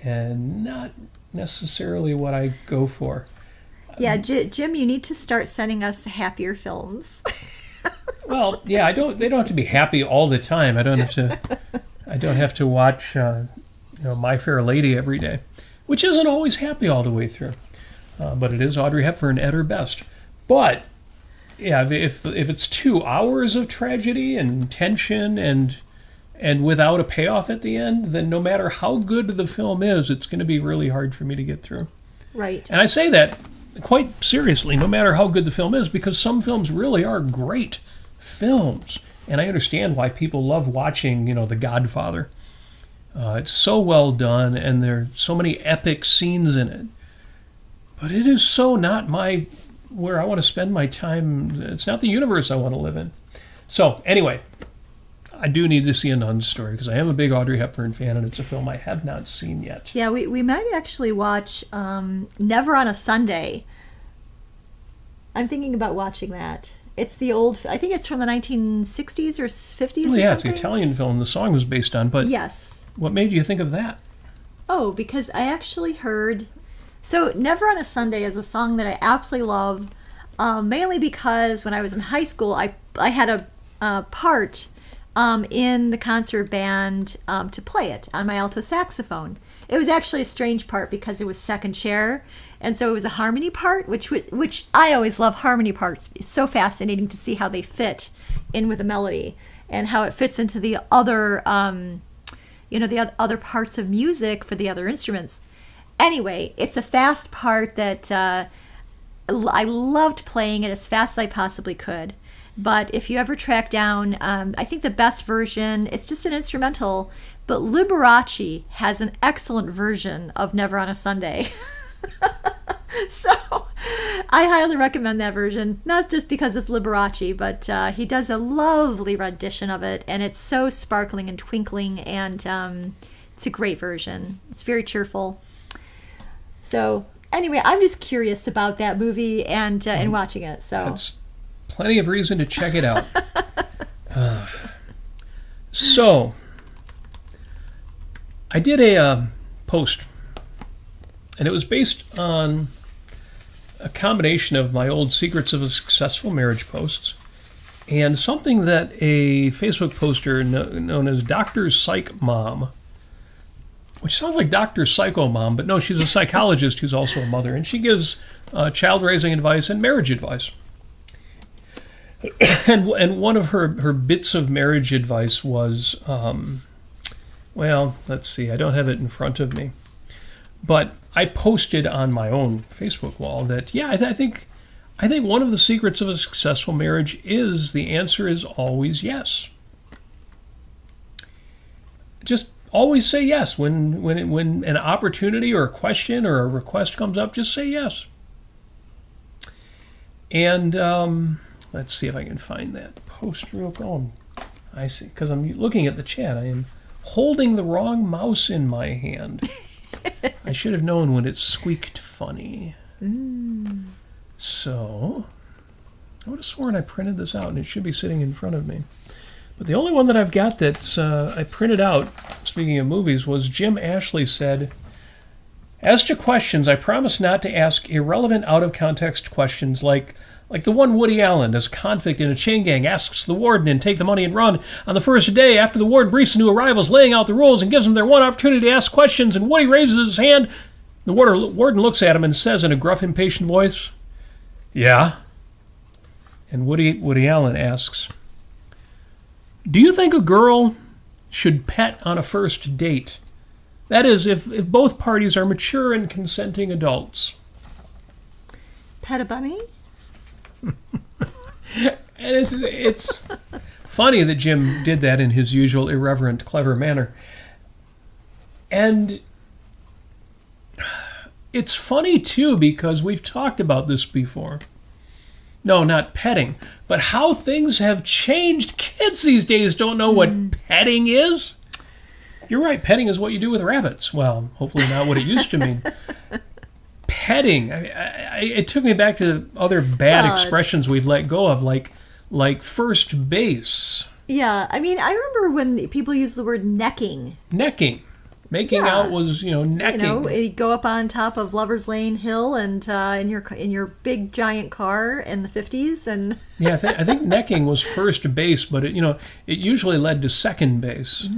Speaker 1: and not necessarily what I go for.
Speaker 2: Yeah, Jim, you need to start sending us happier films.
Speaker 1: Well, yeah, they don't have to be happy all the time. I don't have to watch My Fair Lady every day, which isn't always happy all the way through. But it is Audrey Hepburn at her best. But yeah, if it's 2 hours of tragedy and tension and without a payoff at the end, then no matter how good the film is, it's going to be really hard for me to get through. Right. And I say that quite seriously, no matter how good the film is, because some films really are great films. And I understand why people love watching, The Godfather. It's so well done, and there are so many epic scenes in it. But it is so not where I want to spend my time. It's not the universe I want to live in. So, anyway, I do need to see A Nun's Story, because I am a big Audrey Hepburn fan, and it's a film I have not seen yet.
Speaker 2: Yeah, we might actually watch Never on a Sunday. I'm thinking about watching that. It's the old, I think it's from the 1960s or 50s or something.
Speaker 1: Yeah, it's the Italian film the song was based on, but
Speaker 2: yes.
Speaker 1: What made you think of that?
Speaker 2: Oh, because I actually heard... So, Never on a Sunday is a song that I absolutely love, mainly because when I was in high school, I had a part in the concert band to play it on my alto saxophone. It was actually a strange part because it was second chair, and so it was a harmony part, which I always love harmony parts. It's so fascinating to see how they fit in with a melody and how it fits into the other, the other parts of music for the other instruments. Anyway, it's a fast part that I loved playing it as fast as I possibly could. But if you ever track down, I think the best version, it's just an instrumental, but Liberace has an excellent version of Never on a Sunday. So I highly recommend that version, not just because it's Liberace, but he does a lovely rendition of it, and it's so sparkling and twinkling, and it's a great version. It's very cheerful. So anyway, I'm just curious about that movie and watching it. So
Speaker 1: that's plenty of reason to check it out. So I did a post, and it was based on a combination of my old Secrets of a Successful Marriage posts and something that a Facebook poster known as Dr. Psych Mom, which sounds like Dr. Psycho Mom, but no, she's a psychologist who's also a mother, and she gives child raising advice and marriage advice. And one of her bits of marriage advice was, well, let's see, I don't have it in front of me, but I posted on my own Facebook wall that, yeah, I think one of the secrets of a successful marriage is the answer is always yes. Just always say yes. When an opportunity or a question or a request comes up, just say yes. And let's see if I can find that post real quick. Oh, I see, because I'm looking at the chat. I am holding the wrong mouse in my hand. I should have known when it squeaked funny. So, I would have sworn I printed this out, and it should be sitting in front of me. But the only one that I've got that's I printed out, speaking of movies, was Jim Ashley said, "As to questions, I promise not to ask irrelevant, out-of-context questions like the one Woody Allen, as a convict in a chain gang, asks the warden and take the money and run. On the first day, after the warden briefs the new arrivals, laying out the rules and gives them their one opportunity to ask questions, and Woody raises his hand. The warden looks at him and says in a gruff, impatient voice, 'Yeah?' And Woody Allen asks, 'Do you think a girl should pet on a first date? That is, if both parties are mature and consenting adults.'"
Speaker 2: Pet a bunny?
Speaker 1: And it's funny that Jim did that in his usual irreverent, clever manner. And it's funny, too, because we've talked about this before. No, not petting, but how things have changed. Kids these days don't know what petting is. You're right, petting is what you do with rabbits. Well, hopefully not what it used to mean. Petting, it took me back to other bad expressions we've let go of, like first base.
Speaker 2: Yeah, I mean, I remember when people used the word necking.
Speaker 1: Necking. Making
Speaker 2: Yeah.
Speaker 1: out was, necking.
Speaker 2: You go up on top of Lovers Lane Hill and in your big giant car in the 50s, and
Speaker 1: Yeah, I think necking was first base, but it usually led to second base,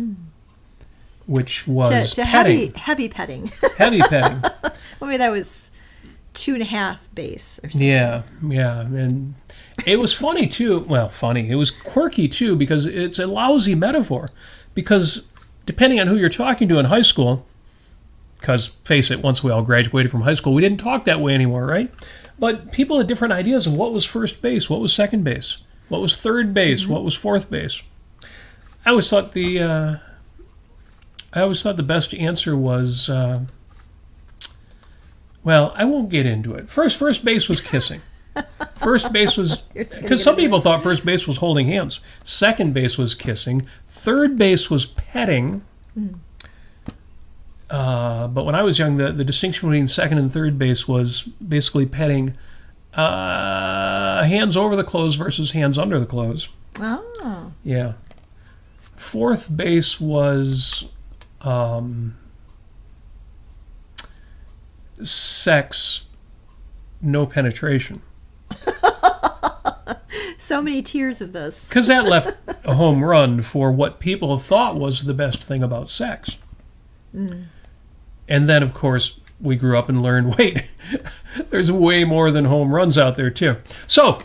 Speaker 1: which was
Speaker 2: to
Speaker 1: petting.
Speaker 2: heavy petting.
Speaker 1: Heavy petting.
Speaker 2: Well, maybe that was 2.5 base or something.
Speaker 1: Yeah, and it was funny too. Well, funny. It was quirky too because it's a lousy metaphor. Because depending on who you're talking to in high school, because face it, once we all graduated from high school, we didn't talk that way anymore, right? But people had different ideas of what was first base, what was second base, what was third base, what was fourth base. I always thought the best answer was, well, I won't get into it. First base was kissing. First base was, because some people thought first base was holding hands. Second base was kissing. Third base was petting. But when I was young, the distinction between second and third base was basically petting, hands over the clothes versus hands under the clothes.
Speaker 2: Oh.
Speaker 1: Yeah. Fourth base was sex, no penetration.
Speaker 2: So many tiers of this.
Speaker 1: Because that left a home run for what people thought was the best thing about sex. And then, of course, we grew up and learned, wait, there's way more than home runs out there, too. So,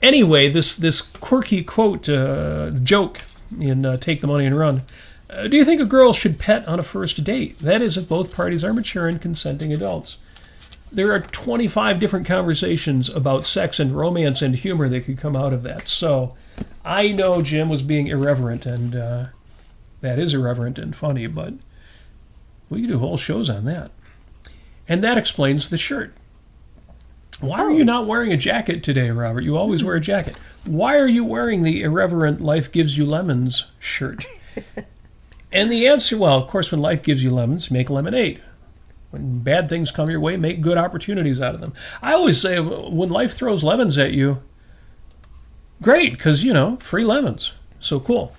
Speaker 1: anyway, this quirky quote, joke in Take the Money and Run. Do you think a girl should pet on a first date? That is, if both parties are mature and consenting adults. There are 25 different conversations about sex and romance and humor that could come out of that. So I know Jim was being irreverent, and that is irreverent and funny, but we could do whole shows on that. And that explains the shirt. Why are you not wearing a jacket today, Robert? You always wear a jacket. Why are you wearing the irreverent Life Gives You Lemons shirt? And the answer, well, of course, when life gives you lemons, make lemonade. When bad things come your way, make good opportunities out of them. I always say, when life throws lemons at you, great, because, free lemons. So cool.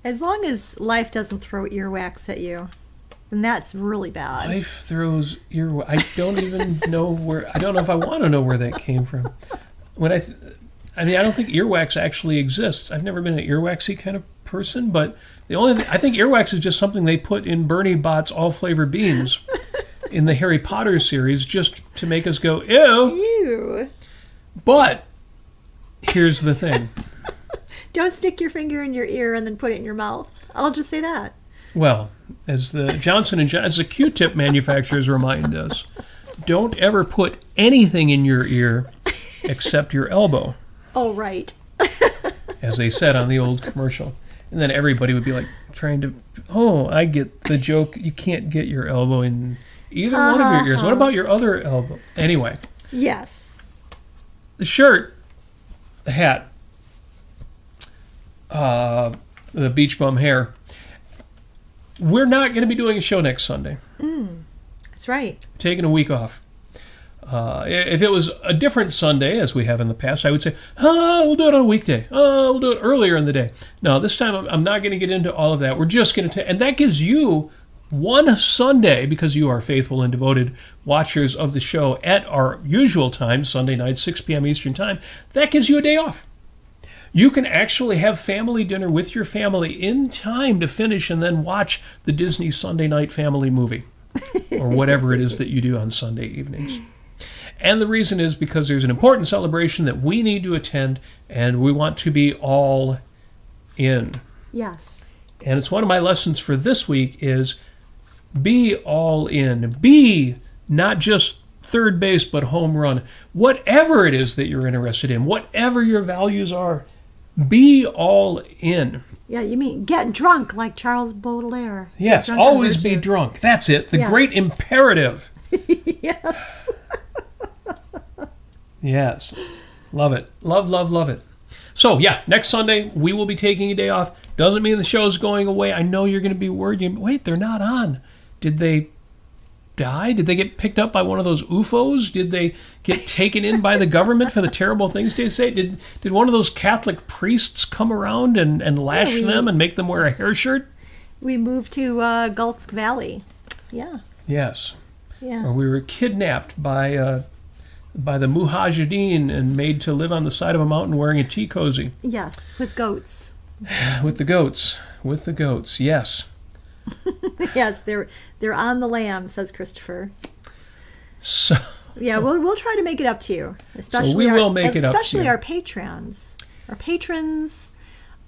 Speaker 2: As long as life doesn't throw earwax at you, then that's really bad.
Speaker 1: Life throws earwax. I don't even know where, I don't know if I want to know where that came from. I don't think earwax actually exists. I've never been an earwaxy kind of person, but the only thing, I think earwax is just something they put in Bernie Bott's all-flavor beans in the Harry Potter series just to make us go, ew.
Speaker 2: Ew.
Speaker 1: But here's the thing.
Speaker 2: Don't stick your finger in your ear and then put it in your mouth. I'll just say that.
Speaker 1: Well, as the as the Q-tip manufacturers remind us, don't ever put anything in your ear except your elbow.
Speaker 2: Oh, right.
Speaker 1: As they said on the old commercial. And then everybody would be like trying to, I get the joke. You can't get your elbow in either one of your ears. What about your other elbow? Anyway.
Speaker 2: Yes.
Speaker 1: The shirt, the hat, the beach bum hair. We're not going to be doing a show next Sunday.
Speaker 2: That's right.
Speaker 1: Taking a week off. If it was a different Sunday, as we have in the past, I would say, we'll do it on a weekday. We'll do it earlier in the day. No, this time I'm not going to get into all of that. We're just going to and that gives you one Sunday, because you are faithful and devoted watchers of the show at our usual time, Sunday night, 6 p.m. Eastern Time. That gives you a day off. You can actually have family dinner with your family in time to finish and then watch the Disney Sunday night family movie or whatever it is that you do on Sunday evenings. And the reason is because there's an important celebration that we need to attend, and we want to be all in.
Speaker 2: Yes.
Speaker 1: And it's one of my lessons for this week is be all in. Be not just third base, but home run. Whatever it is that you're interested in, whatever your values are, be all in.
Speaker 2: Yeah, you mean get drunk like Charles Baudelaire.
Speaker 1: Yes, always be drunk. That's it. The great imperative.
Speaker 2: Yes.
Speaker 1: Yes. Love it. Love it. So, yeah, next Sunday, we will be taking a day off. Doesn't mean the show's going away. I know you're going to be worried. Wait, they're not on. Did they die? Did they get picked up by one of those UFOs? Did they get taken in by the government for the terrible things they say? Did one of those Catholic priests come around and lash them and make them wear a hair shirt?
Speaker 2: We moved to Gulsk Valley. Yeah.
Speaker 1: Yes.
Speaker 2: Yeah.
Speaker 1: Or we were kidnapped by the Mujahideen and made to live on the side of a mountain wearing a tea cozy.
Speaker 2: Yes, with goats.
Speaker 1: With the goats, yes.
Speaker 2: Yes, they're on the lamb, says Christopher.
Speaker 1: So
Speaker 2: yeah, we'll try to make it up to you. Especially
Speaker 1: we will make it up to you.
Speaker 2: Especially our patrons. Our patrons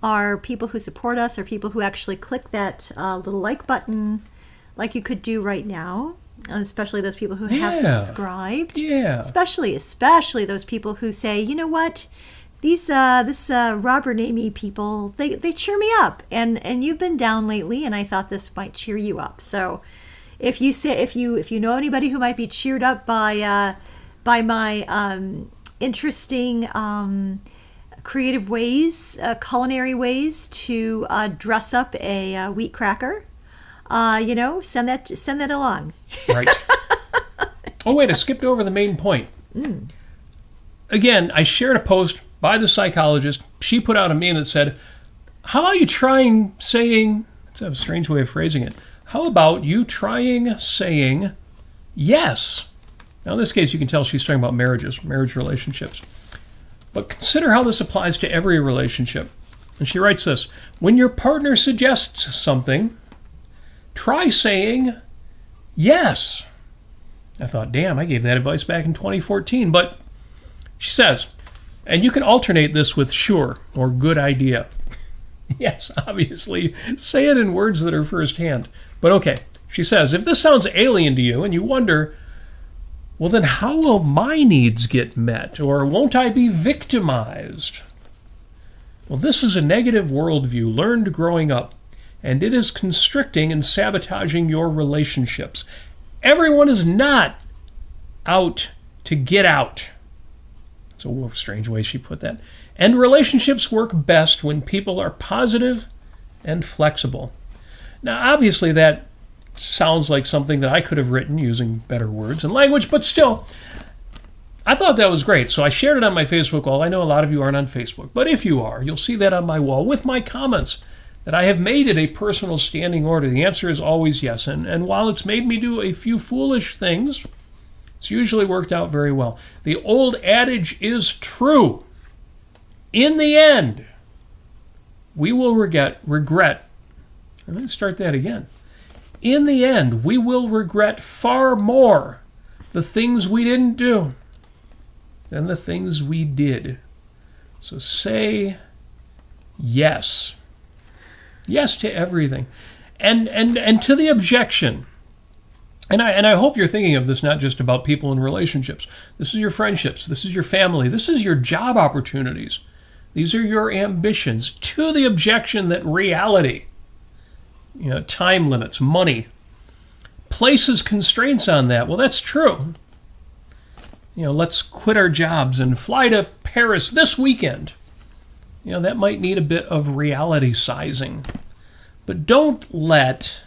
Speaker 2: are people who support us, are people who actually click that little like button like you could do right now. Especially those people who have subscribed.
Speaker 1: Yeah.
Speaker 2: Especially those people who say, you know what? This Robert and Amy people, they cheer me up, and you've been down lately, and I thought this might cheer you up. So, if you know anybody who might be cheered up by my interesting creative ways, culinary ways to dress up a wheat cracker, send that along.
Speaker 1: Right. Oh wait, I skipped over the main point. Again, I shared a post by the psychologist. She put out a meme that said, how about you trying saying, it's a strange way of phrasing it, how about you trying saying yes? Now in this case you can tell she's talking about marriage relationships. But consider how this applies to every relationship. And she writes this, when your partner suggests something, try saying yes. I thought, damn, I gave that advice back in 2014. But she says, and you can alternate this with sure or good idea. Yes, obviously, say it in words that are firsthand. But okay, she says, if this sounds alien to you and you wonder, well then how will my needs get met? Or won't I be victimized? Well, this is a negative worldview learned growing up, and it is constricting and sabotaging your relationships. Everyone is not out to get out. It's a strange way she put that. And relationships work best when people are positive and flexible. Now, obviously, that sounds like something that I could have written using better words and language, but still, I thought that was great. So I shared it on my Facebook wall. I know a lot of you aren't on Facebook, but if you are, you'll see that on my wall with my comments that I have made it a personal standing order. The answer is always yes. And while it's made me do a few foolish things, it's usually worked out very well. The old adage is true. In the end, we will regret. Let me start that again. In the end, we will regret far more the things we didn't do than the things we did. So say yes. Yes to everything. And to the objection. And I hope you're thinking of this not just about people in relationships. This is your friendships. This is your family. This is your job opportunities. These are your ambitions. To the objection that reality, time limits, money, places constraints on that. Well, that's true. Let's quit our jobs and fly to Paris this weekend. That might need a bit of reality sizing. But don't let,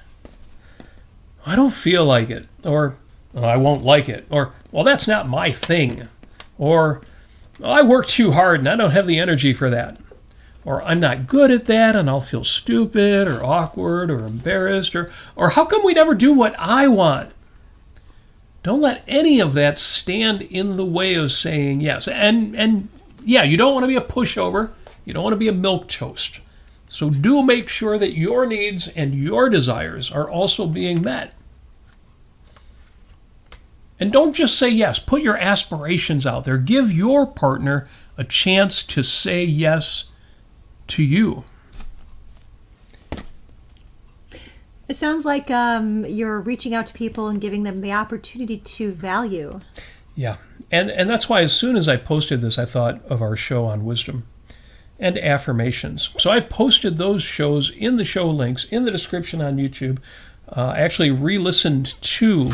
Speaker 1: I don't feel like it, or I won't like it, or, well, that's not my thing, or I work too hard and I don't have the energy for that, or I'm not good at that and I'll feel stupid or awkward or embarrassed, or how come we never do what I want? Don't let any of that stand in the way of saying yes. And yeah, you don't want to be a pushover. You don't want to be a milquetoast. So do make sure that your needs and your desires are also being met. And don't just say yes. Put your aspirations out there. Give your partner a chance to say yes to you.
Speaker 2: It sounds like you're reaching out to people and giving them the opportunity to value.
Speaker 1: Yeah. And that's why as soon as I posted this, I thought of our show on wisdom and affirmations. So I've posted those shows in the show links in the description on YouTube. I actually re-listened to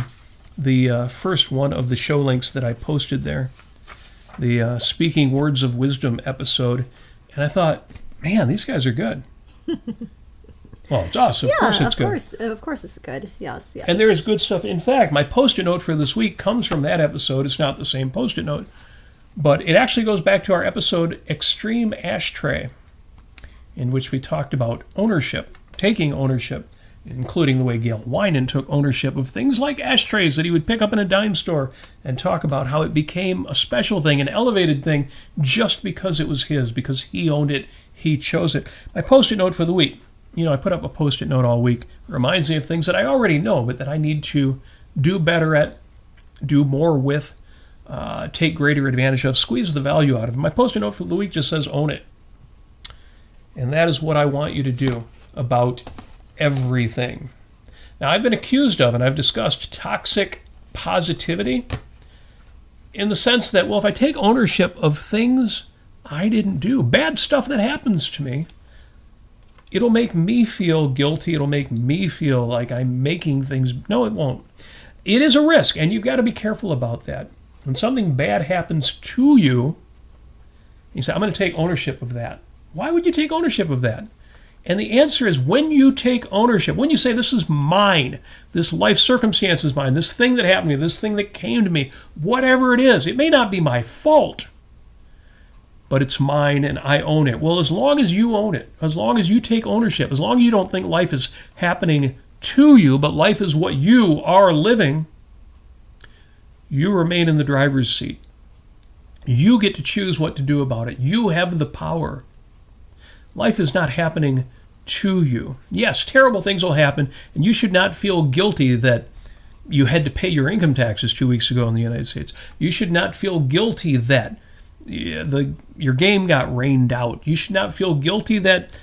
Speaker 1: the first one of the show links that I posted there, the Speaking Words of Wisdom episode, and I thought, man, these guys are good. Well, it's us. Of course it's good.
Speaker 2: Of course it's good. Yes, yes.
Speaker 1: And there is good stuff. In fact, my Post-it note for this week comes from that episode. It's not the same Post-it note, but it actually goes back to our episode Extreme Ashtray, in which we talked about ownership, taking ownership, including the way Gail Winan took ownership of things like ashtrays that he would pick up in a dime store, and talk about how it became a special thing, an elevated thing, just because it was his, because he owned it, he chose it. My Post-it note for the week. I put up a Post-it note all week. It reminds me of things that I already know, but that I need to do better at, do more with, take greater advantage of, squeeze the value out of. My Post-it note for the week just says, own it. And that is what I want you to do about everything. Now, I've been accused of, and I've discussed, toxic positivity in the sense that, well, if I take ownership of things I didn't do, bad stuff that happens to me, it'll make me feel guilty. It'll make me feel like I'm making things. No, it won't. It is a risk, and you've got to be careful about that. When something bad happens to you, you say, I'm going to take ownership of that. Why would you take ownership of that? And the answer is, when you take ownership, when you say, this is mine, this life circumstance is mine, this thing that happened to me, this thing that came to me, whatever it is, it may not be my fault, but it's mine and I own it. Well, as long as you own it, as long as you take ownership, as long as you don't think life is happening to you, but life is what you are living, you remain in the driver's seat. You get to choose what to do about it. You have the power. Life is not happening to you. Yes, terrible things will happen, and you should not feel guilty that you had to pay your income taxes 2 weeks ago in the United States. You should not feel guilty that your game got rained out. You should not feel guilty that,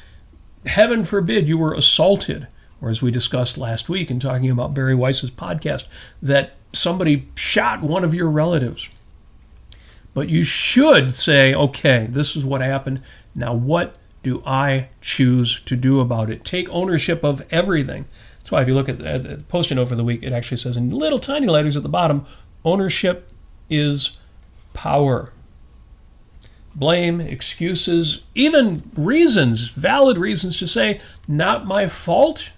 Speaker 1: heaven forbid, you were assaulted, or as we discussed last week in talking about Barry Weiss's podcast, that somebody shot one of your relatives. But you should say, okay, this is what happened. Now what do I choose to do about it? Take ownership of everything. That's why if you look at the Post-it note for the week, it actually says in little tiny letters at the bottom, ownership is power. Blame, excuses, even reasons, valid reasons to say, not my fault,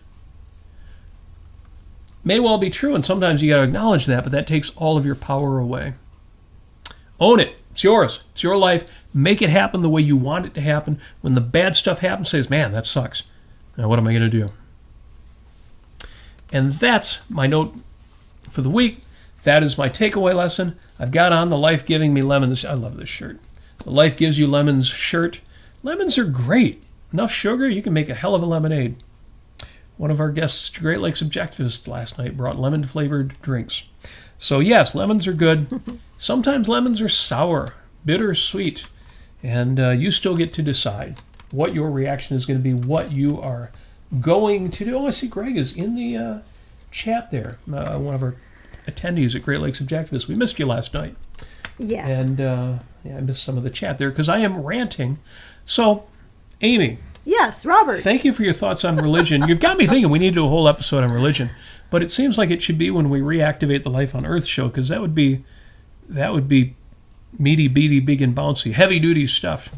Speaker 1: may well be true, and sometimes you got to acknowledge that, but that takes all of your power away. Own it. It's yours. It's your life. Make it happen the way you want it to happen. When the bad stuff happens, say, man, that sucks. Now what am I going to do? And that's my note for the week. That is my takeaway lesson. I've got on the Life Giving Me Lemons. I love this shirt. The Life Gives You Lemons shirt. Lemons are great. Enough sugar, you can make a hell of a lemonade. One of our guests, Great Lakes Objectivists, last night brought lemon-flavored drinks. So yes, lemons are good. Sometimes lemons are sour, bitter, sweet. And you still get to decide what your reaction is going to be, what you are going to do. Oh, I see Greg is in the chat there, one of our attendees at Great Lakes Objectivists. We missed you last night.
Speaker 2: Yeah.
Speaker 1: And I missed some of the chat there because I am ranting. So, Amy.
Speaker 2: Yes, Robert.
Speaker 1: Thank you for your thoughts on religion. You've got me thinking we need to do a whole episode on religion. But it seems like it should be when we reactivate the Life on Earth show, because that would be meaty, beady, big and bouncy, heavy-duty stuff.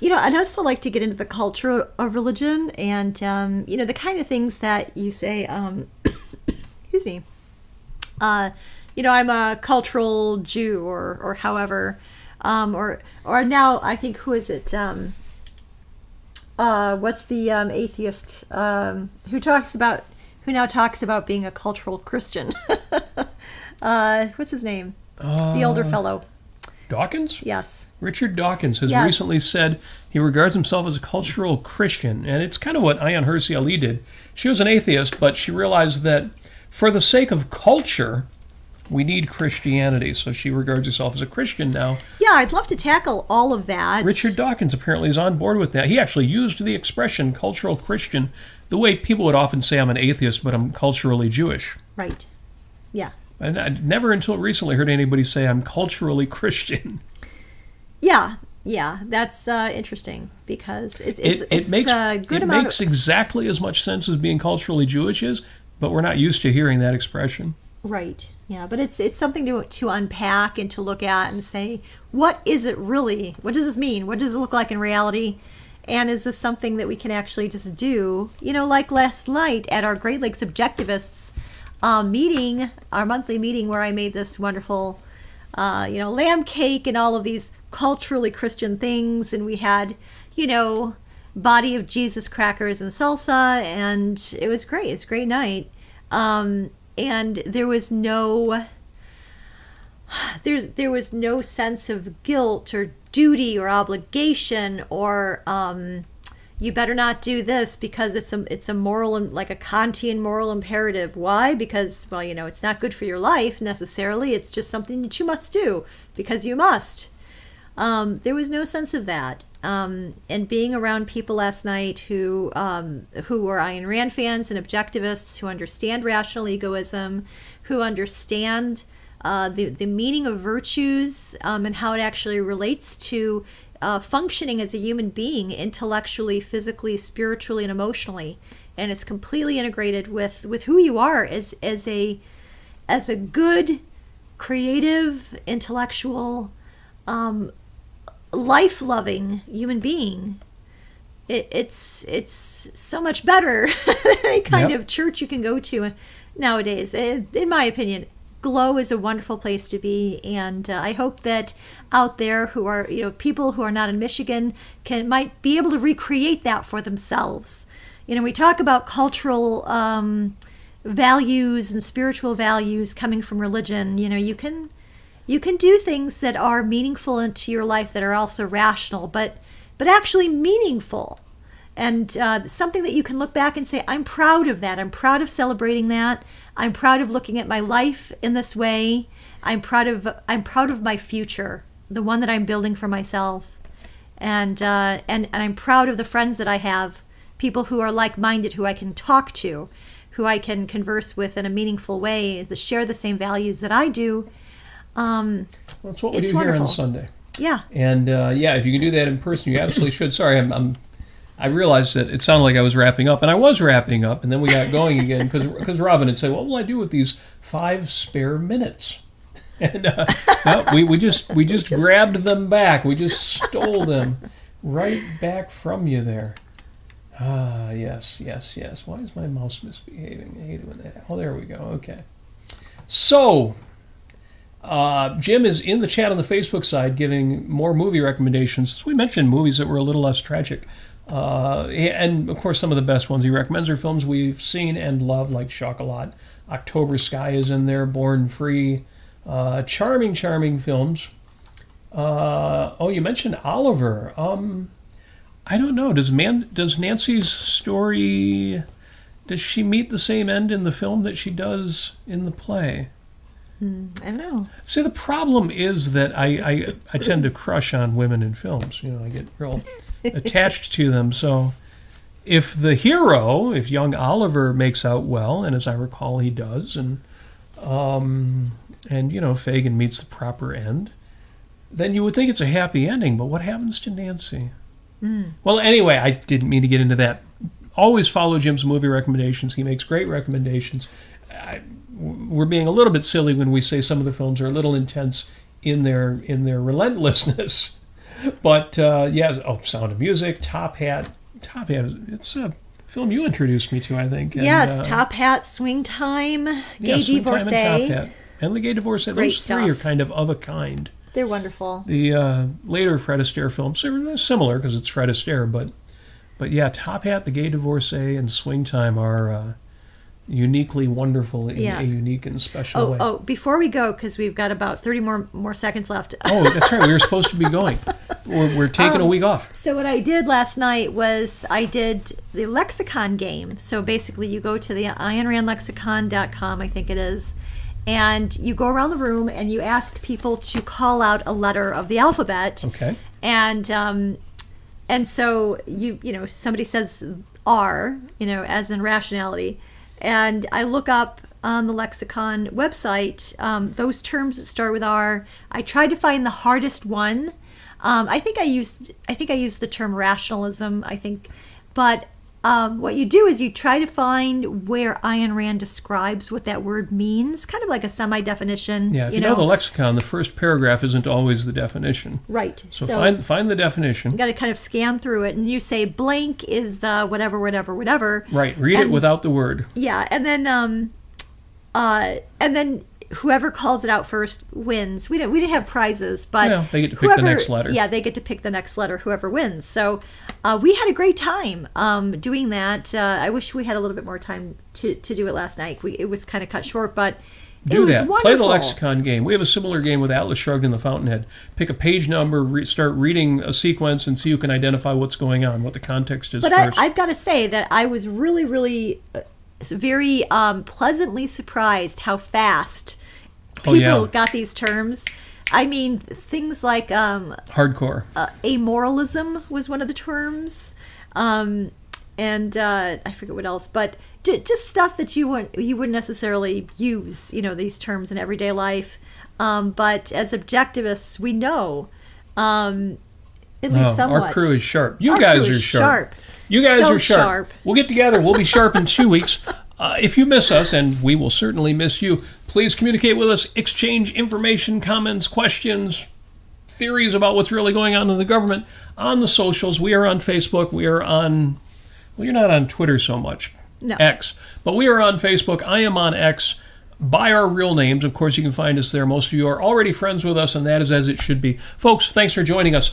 Speaker 2: I'd also like to get into the culture of religion and, the kind of things that you say, excuse me, I'm a cultural Jew or however, or now I think, who is it? What's the atheist who now talks about being a cultural Christian? What's his name? The older fellow.
Speaker 1: Dawkins?
Speaker 2: Yes.
Speaker 1: Richard Dawkins has recently said he regards himself as a cultural Christian, and it's kind of what Ayaan Hirsi Ali did. She was an atheist, but she realized that for the sake of culture, we need Christianity, so she regards herself as a Christian now.
Speaker 2: Yeah, I'd love to tackle all of that.
Speaker 1: Richard Dawkins apparently is on board with that. He actually used the expression cultural Christian the way people would often say I'm an atheist, but I'm culturally Jewish.
Speaker 2: Right. Yeah.
Speaker 1: And I never until recently heard anybody say I'm culturally Christian.
Speaker 2: Yeah, that's interesting because it
Speaker 1: makes exactly as much sense as being culturally Jewish is, but we're not used to hearing that expression.
Speaker 2: Right. Yeah, but it's something to unpack and to look at and say, what is it really? What does this mean? What does it look like in reality? And is this something that we can actually just do? Like last night at our Great Lakes Objectivists meeting, our monthly meeting, where I made this wonderful, lamb cake and all of these culturally Christian things. And we had, body of Jesus crackers and salsa. And it was great. It's a great night. And there was no sense of guilt or duty or obligation or you better not do this because it's a moral, like a Kantian moral imperative. Why? Because, well, it's not good for your life necessarily. It's just something that you must do because you must. There was no sense of that. And being around people last night who were Ayn Rand fans and objectivists, who understand rational egoism, who understand the meaning of virtues and how it actually relates to functioning as a human being intellectually, physically, spiritually, and emotionally, and it's completely integrated with who you are as a good, creative, intellectual, life-loving human being. It's so much better than any kind of church you can go to nowadays. In my opinion, Glow is a wonderful place to be, and I hope that out there who are, people who are not in Michigan might be able to recreate that for themselves. We talk about cultural values and spiritual values coming from religion. You can do things that are meaningful into your life that are also rational, but actually meaningful. And something that you can look back and say, I'm proud of that. I'm proud of celebrating that. I'm proud of looking at my life in this way. I'm proud of my future, the one that I'm building for myself. And I'm proud of the friends that I have, people who are like-minded, who I can talk to, who I can converse with in a meaningful way, that share the same values that I do.
Speaker 1: That's what we do
Speaker 2: wonderful.
Speaker 1: Here on Sunday.
Speaker 2: Yeah.
Speaker 1: And if you can do that in person, you absolutely should. Sorry, I realized that it sounded like I was wrapping up, and I was wrapping up, and then we got going again because Robin had said, "What will I do with these 5 spare minutes?" And no, we just grabbed them back. We just stole them right back from you there. Yes. Why is my mouse misbehaving? I hate doing that. Oh, there we go. Okay. So, Jim is in the chat on the Facebook side giving more movie recommendations. So we mentioned movies that were a little less tragic. And, of course, some of the best ones he recommends are films we've seen and loved, like Chocolat. October Sky is in there, Born Free. Charming films. You mentioned Oliver. I don't know. Does Nancy's story, does she meet the same end in the film that she does in the play?
Speaker 2: I don't know. See,
Speaker 1: the problem is that I tend to crush on women in films. I get real attached to them. So if the hero, if young Oliver makes out well, and as I recall he does, and Fagin meets the proper end, then you would think it's a happy ending. But what happens to Nancy? Well, anyway, I didn't mean to get into that. Always follow Jim's movie recommendations. He makes great recommendations. We're being a little bit silly when we say some of the films are a little intense in their relentlessness. But Sound of Music, Top Hat. It's a film you introduced me to, I think. And,
Speaker 2: yes, Top Hat, Swing Time, Gay Divorcee.
Speaker 1: And Top Hat. And The Gay Divorcee. Those three are kind of a kind.
Speaker 2: They're wonderful.
Speaker 1: The later Fred Astaire films are similar because it's Fred Astaire, but yeah, Top Hat, The Gay Divorcee, and Swing Time are uniquely wonderful in a unique and special way.
Speaker 2: Oh, before we go, because we've got about 30 more seconds left.
Speaker 1: Oh, that's right. We were supposed to be going. We're taking a week off.
Speaker 2: So what I did last night was I did the lexicon game. So basically you go to the AynRandLexicon.com, I think it is, and you go around the room and you ask people to call out a letter of the alphabet.
Speaker 1: Okay.
Speaker 2: And so you somebody says R, as in rationality. And I look up on the lexicon website those terms that start with R. I tried to find the hardest one. I think I used the term rationalism. But what you do is you try to find where Ayn Rand describes what that word means, kind of like a semi-definition.
Speaker 1: Yeah, if you know the lexicon, the first paragraph isn't always the definition.
Speaker 2: Right.
Speaker 1: So find the definition.
Speaker 2: You got to kind of scan through it, and you say blank is the whatever, whatever, whatever.
Speaker 1: Right. Read it without the word.
Speaker 2: Yeah, and then whoever calls it out first wins. We didn't have prizes, but
Speaker 1: they get to pick the next letter.
Speaker 2: Yeah, they get to pick the next letter, whoever wins. So we had a great time doing that. I wish we had a little bit more time to do it last night. It was kind of cut short, but it was wonderful.
Speaker 1: Play the lexicon game. We have a similar game with Atlas Shrugged and the Fountainhead. Pick a page number, start reading a sequence, and see who can identify what's going on, what the context is
Speaker 2: but
Speaker 1: first.
Speaker 2: I've got to say that I was really, really very pleasantly surprised how fast people got these terms. I mean, things like
Speaker 1: hardcore.
Speaker 2: Amoralism was one of the terms, and I forget what else, but just stuff that you wouldn't necessarily use, these terms in everyday life. But as objectivists, we know, at least somewhat.
Speaker 1: Our crew is sharp. You guys are sharp. You guys
Speaker 2: so
Speaker 1: are sharp. We'll get together. We'll be sharp in 2 weeks. If you miss us, and we will certainly miss you, please communicate with us, exchange information, comments, questions, theories about what's really going on in the government on the socials. We are on Facebook. We are on, well, you're not on Twitter so much,
Speaker 2: no.
Speaker 1: X, but we are on Facebook. I am on X by our real names. Of course, you can find us there. Most of you are already friends with us, and that is as it should be. Folks, thanks for joining us.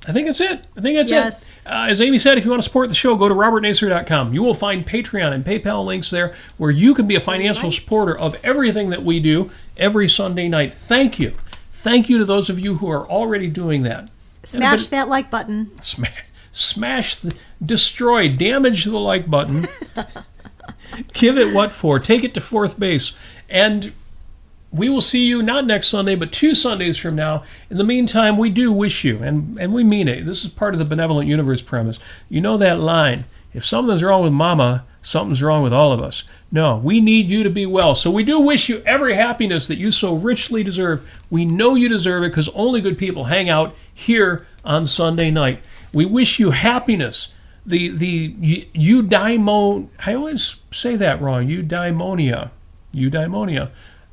Speaker 1: I think that's it.
Speaker 2: Yes.
Speaker 1: As Amy said, if you want to support the show, go to robertnasir.com. You will find Patreon and PayPal links there where you can be a financial supporter of everything that we do every Sunday night. Thank you. Thank you to those of you who are already doing that.
Speaker 2: Smash that like button.
Speaker 1: Destroy, damage the like button. Give it what for. Take it to fourth base. And we will see you not next Sunday, but 2 Sundays from now. In the meantime, we do wish you, and we mean it. This is part of the benevolent universe premise. You know that line, if something's wrong with mama, something's wrong with all of us. No, we need you to be well. So we do wish you every happiness that you so richly deserve. We know you deserve it because only good people hang out here on Sunday night. We wish you happiness. I always say that wrong, eudaimonia,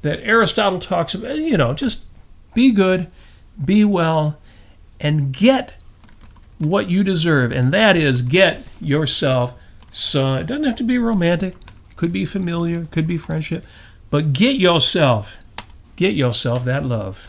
Speaker 1: that Aristotle talks about, just be good, be well, and get what you deserve. And that is get yourself, so it doesn't have to be romantic, could be familiar, could be friendship, but get yourself that love.